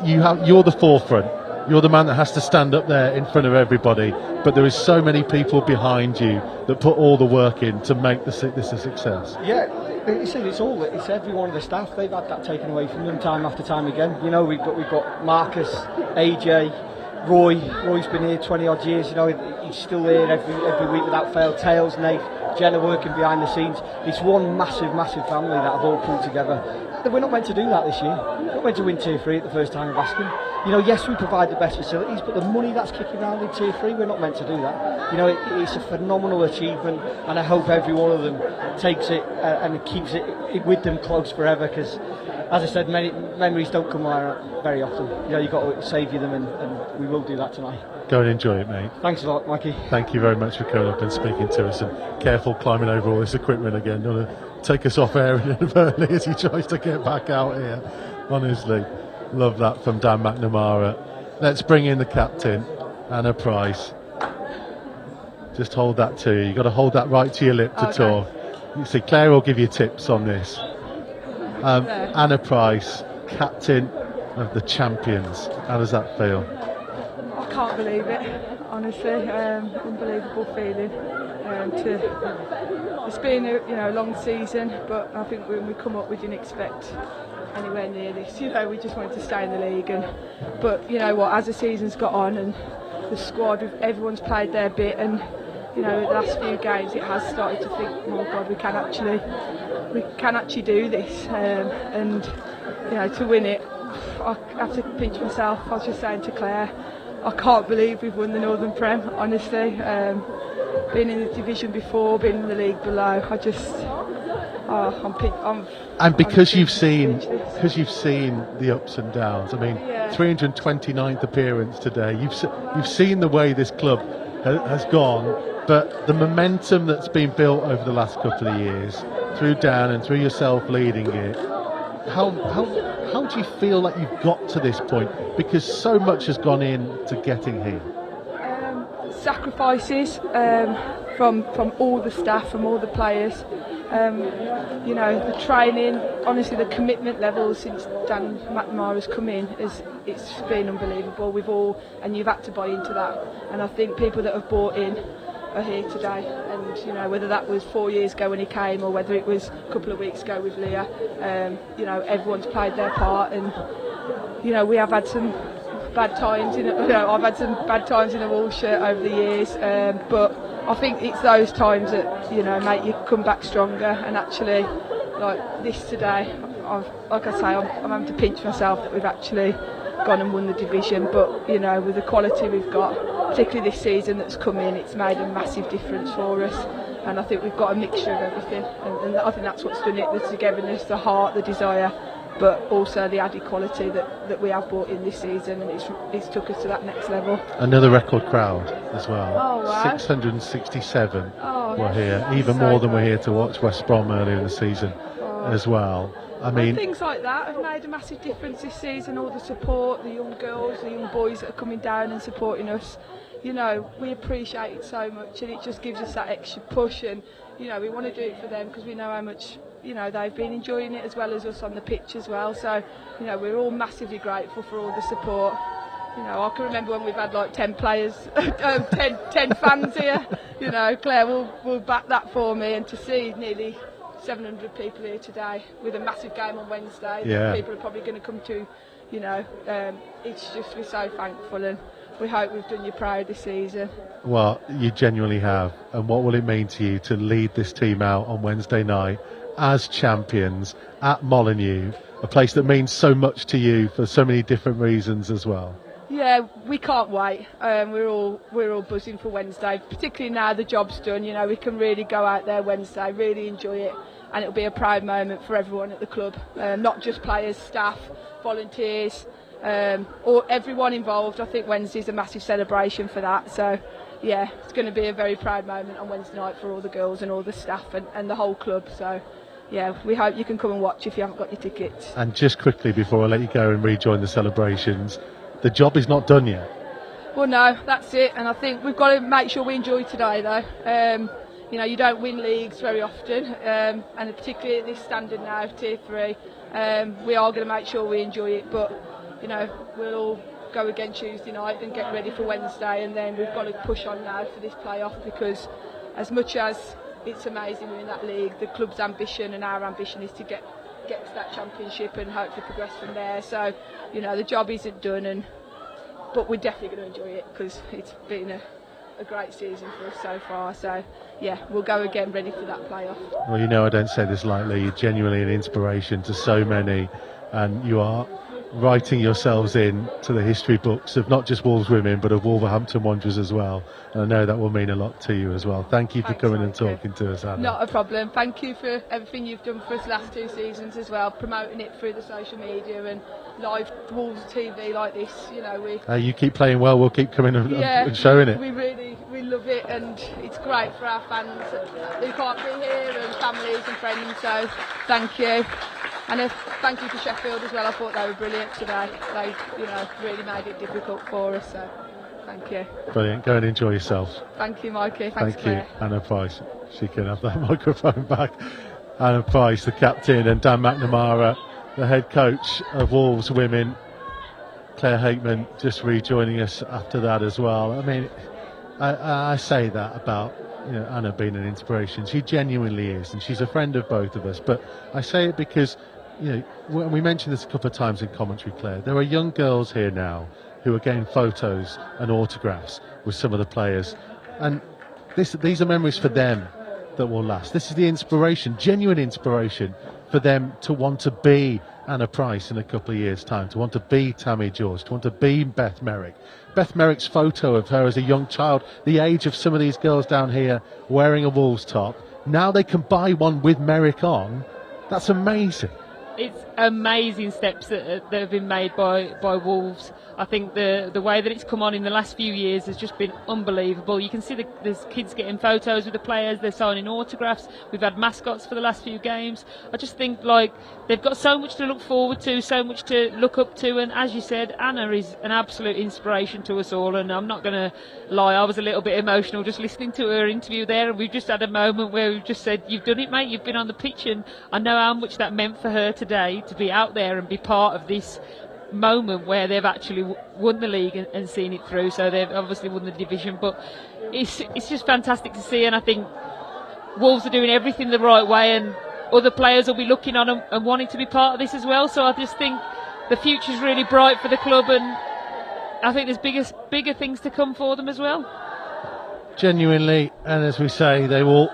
you're the forefront. You're the man that has to stand up there in front of everybody. But there is so many people behind you that put all the work in to make this a success. Yeah. It's every one of the staff. They've had that taken away from them time after time again. You know, we've got Marcus, AJ, Roy's been here 20 odd years. You know, he's still here every week without fail. Tails, Nate, Jenna working behind the scenes. It's one massive family that have all pulled together. We're not meant to do that this year. We're not meant to win Tier 3 at the first time of asking. You know, yes, we provide the best facilities, but the money that's kicking around in Tier 3, we're not meant to do that. You know, it's a phenomenal achievement, and I hope every one of them takes it and keeps it with them close forever, because, as I said, memories don't come very often. You know, you've got to savour them, and we will do that tonight. Go and enjoy it, mate. Thanks a lot, Mikey. Thank you very much for coming up and speaking to us, and careful climbing over all this equipment again. You want to take us off air inadvertently as he tries to get back out here. Honestly, love that from Dan McNamara. Let's bring in the captain, Anna Price. Just hold that to you. You've got to hold that right to your lip to talk. You see, Claire will give you tips on this. Anna Price, captain of the champions. How does that feel? I can't believe it, honestly. Unbelievable feeling. It's been a long season, but I think when we come up, we didn't expect anywhere near this. You know, we just wanted to stay in the league, but you know what? As the season's got on and the squad, everyone's played their bit, and you know, the last few games, it has started to think, oh God, we can actually do this, and you know, to win it, I have to pinch myself. I was just saying to Claire, I can't believe we've won the Northern Prem, honestly. been in the division before, been in the league below. I just, And because you've seen speechless. the ups and downs. I mean, Yeah. 329th appearance today. You've seen the way this club has gone, but the momentum that's been built over the last couple of years, through Dan and through yourself leading it. How do you feel like you've got to this point? Because so much has gone in to getting here. Sacrifices from all the staff, from all the players. You know, the training, honestly, the commitment levels since Dan McNamara has come in, it's been unbelievable. And you've had to buy into that. And I think people that have bought in are here today. And you know, whether that was 4 years ago when he came, or whether it was a couple of weeks ago with Leah, you know, everyone's played their part. And you know, we have had some bad times I've had some bad times in the Wolves shirt over the years, but I think it's those times that, you know, make you come back stronger. And actually, like this today, like I say, I'm having to pinch myself that we've actually gone and won the division. But you know, with the quality we've got, particularly this season that's come in, it's made a massive difference for us. And I think we've got a mixture of everything, and I think that's what's done it: the togetherness, the heart, the desire, but also the added quality that we have brought in this season, and it's took us to that next level. Another record crowd as well. Oh, wow. 667 Oh, were here, even so more than were great. here to watch West Brom earlier in the season as well. I And mean, things like that have made a massive difference this season. All the support, the young girls, the young boys that are coming down and supporting us. You know, we appreciate it so much, and it just gives us that extra push. And you know, we want to do it for them because we know how much, you know, they've been enjoying it as well as us on the pitch as well. So, you know, we're all massively grateful for all the support. You know, I can remember when we've had like 10 players, 10 fans here. You know, Claire will back that for me. And to see nearly 700 people here today with a massive game on Wednesday, that people are probably going to come to, you know, it's just, we're so thankful, and we hope we've done you proud this season. well, you genuinely have. And what will it mean to you to lead this team out on Wednesday night as champions at Molineux, a place that means so much to you for so many different reasons as well? Yeah, we can't wait. We're all buzzing for Wednesday, particularly now the job's done. You know, we can really go out there Wednesday, really enjoy it, and it'll be a proud moment for everyone at the club, not just players, staff, volunteers, or everyone involved. I think Wednesday's a massive celebration for that. So, yeah, it's going to be a very proud moment on Wednesday night for all the girls and all the staff and the whole club. So, yeah, we hope you can come and watch if you haven't got your tickets. And just quickly before I let you go and rejoin the celebrations, the job is not done yet. Well, no, that's it, and I think we've got to make sure we enjoy today, though. You know, you don't win leagues very often, and particularly at this standard now, Tier 3, we are going to make sure we enjoy it. But you know, we'll all go again Tuesday night and get ready for Wednesday, and then we've got to push on now for this playoff, because as much as it's amazing we're in that league, the club's ambition and our ambition is to get to that championship and hopefully progress from there. So, you know, the job isn't done, but we're definitely going to enjoy it because it's been a great season for us so far. So, yeah, we'll go again ready for that playoff. Well, you know, I don't say this lightly. You're genuinely an inspiration to so many, and you are writing yourselves in to the history books of not just Wolves women, but of Wolverhampton Wanderers as well. And I know that will mean a lot to you as well. Thank you for Thanks, coming and Mikey. talking to us, Anna. Not a problem. Thank you for everything you've done for us last 2 seasons as well, promoting it through the social media and live Wolves TV like this. You know, You keep playing well, we'll keep coming yeah, and showing it. we love it, and it's great for our fans who can't be here and families and friends. So thank you. And thank you to Sheffield as well. I thought they were brilliant today. They, you know, really made it difficult for us. So thank you. Brilliant. Go and enjoy yourself. Thank you, Mikey. Thanks, Thank Claire. you, Anna Price. She can have that microphone back. Anna Price, the captain, and Dan McNamara, the head coach of Wolves Women. Claire Hakeman just rejoining us after that as well. I mean, I say that about, you know, Anna being an inspiration. She genuinely is, and she's a friend of both of us. But I say it because, you know, we mentioned this a couple of times in commentary, Claire. There are young girls here now who are getting photos and autographs with some of the players, and these are memories for them that will last. This is the inspiration, genuine inspiration for them to want to be Anna Price in a couple of years' time, to want to be Tammy George, to want to be Beth Merrick. Beth Merrick's photo of her as a young child, the age of some of these girls down here wearing a Wolves top, now they can buy one with Merrick on. That's amazing. It's amazing steps that have been made by Wolves. I think the way that it's come on in the last few years has just been unbelievable. You can see there's kids getting photos with the players, they're signing autographs. We've had mascots for the last few games. I just think like they've got so much to look forward to, so much to look up to, and as you said, Anna is an absolute inspiration to us all, and I'm not going to lie, I was a little bit emotional just listening to her interview there, and we've just had a moment where we've just said, you've done it, mate, you've been on the pitch, and I know how much that meant for her today to be out there and be part of this moment where they've actually won the league and seen it through. So they've obviously won the division, but it's just fantastic to see, and I think Wolves are doing everything the right way, and other players will be looking on them and wanting to be part of this as well. So I just think the future's really bright for the club, and I think there's bigger things to come for them as well. Genuinely, and as we say, they will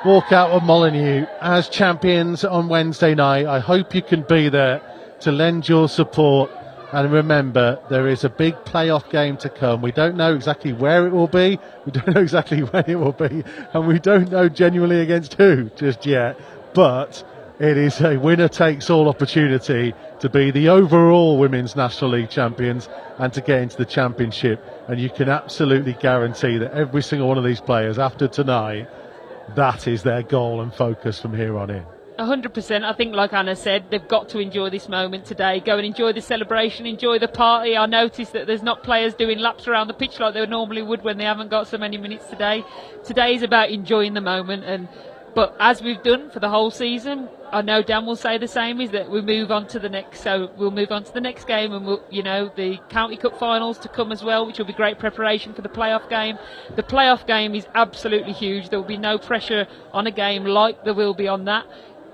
walk out of Molineux as champions on Wednesday night. I hope you can be there to lend your support. And remember, there is a big playoff game to come. We don't know exactly where it will be. We don't know exactly when it will be. And we don't know genuinely against who just yet. But it is a winner-takes-all opportunity to be the overall Women's National League champions and to get into the championship. And you can absolutely guarantee that every single one of these players, after tonight, that is their goal and focus from here on in. 100%. I think, like Anna said, they've got to enjoy this moment today. Go and enjoy the celebration, enjoy the party. I noticed that there's not players doing laps around the pitch like they normally would when they haven't got so many minutes today. Today is about enjoying the moment, but as we've done for the whole season, I know Dan will say the same, is that we move on to the next. So we'll move on to the next game, and we'll, the County Cup finals to come as well, which will be great preparation for the playoff game. The playoff game is absolutely huge. There will be no pressure on a game like there will be on that.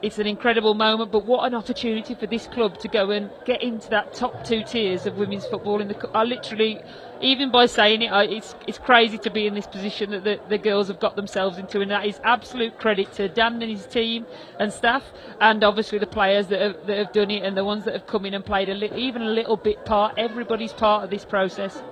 It's an incredible moment, but what an opportunity for this club to go and get into that top two tiers of women's football in the. I literally, even by saying it, it's crazy to be in this position that the girls have got themselves into, and that is absolute credit to Dan and his team and staff, and obviously the players that have done it, and the ones that have come in and played even a little bit part. Everybody's part of this process.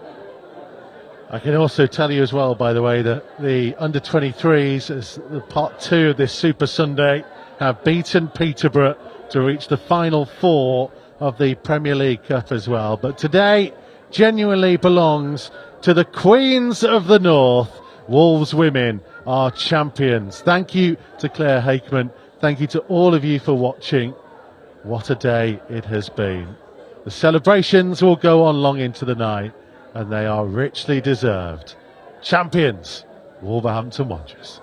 I can also tell you as well, by the way, that the under-23s, as the part 2 of this Super Sunday, have beaten Peterborough to reach the final 4 of the Premier League Cup as well. But today genuinely belongs to the Queens of the North. Wolves women are champions. Thank you to Claire Hakeman. Thank you to all of you for watching. What a day it has been. The celebrations will go on long into the night, and they are richly deserved. Champions, Wolverhampton Wanderers.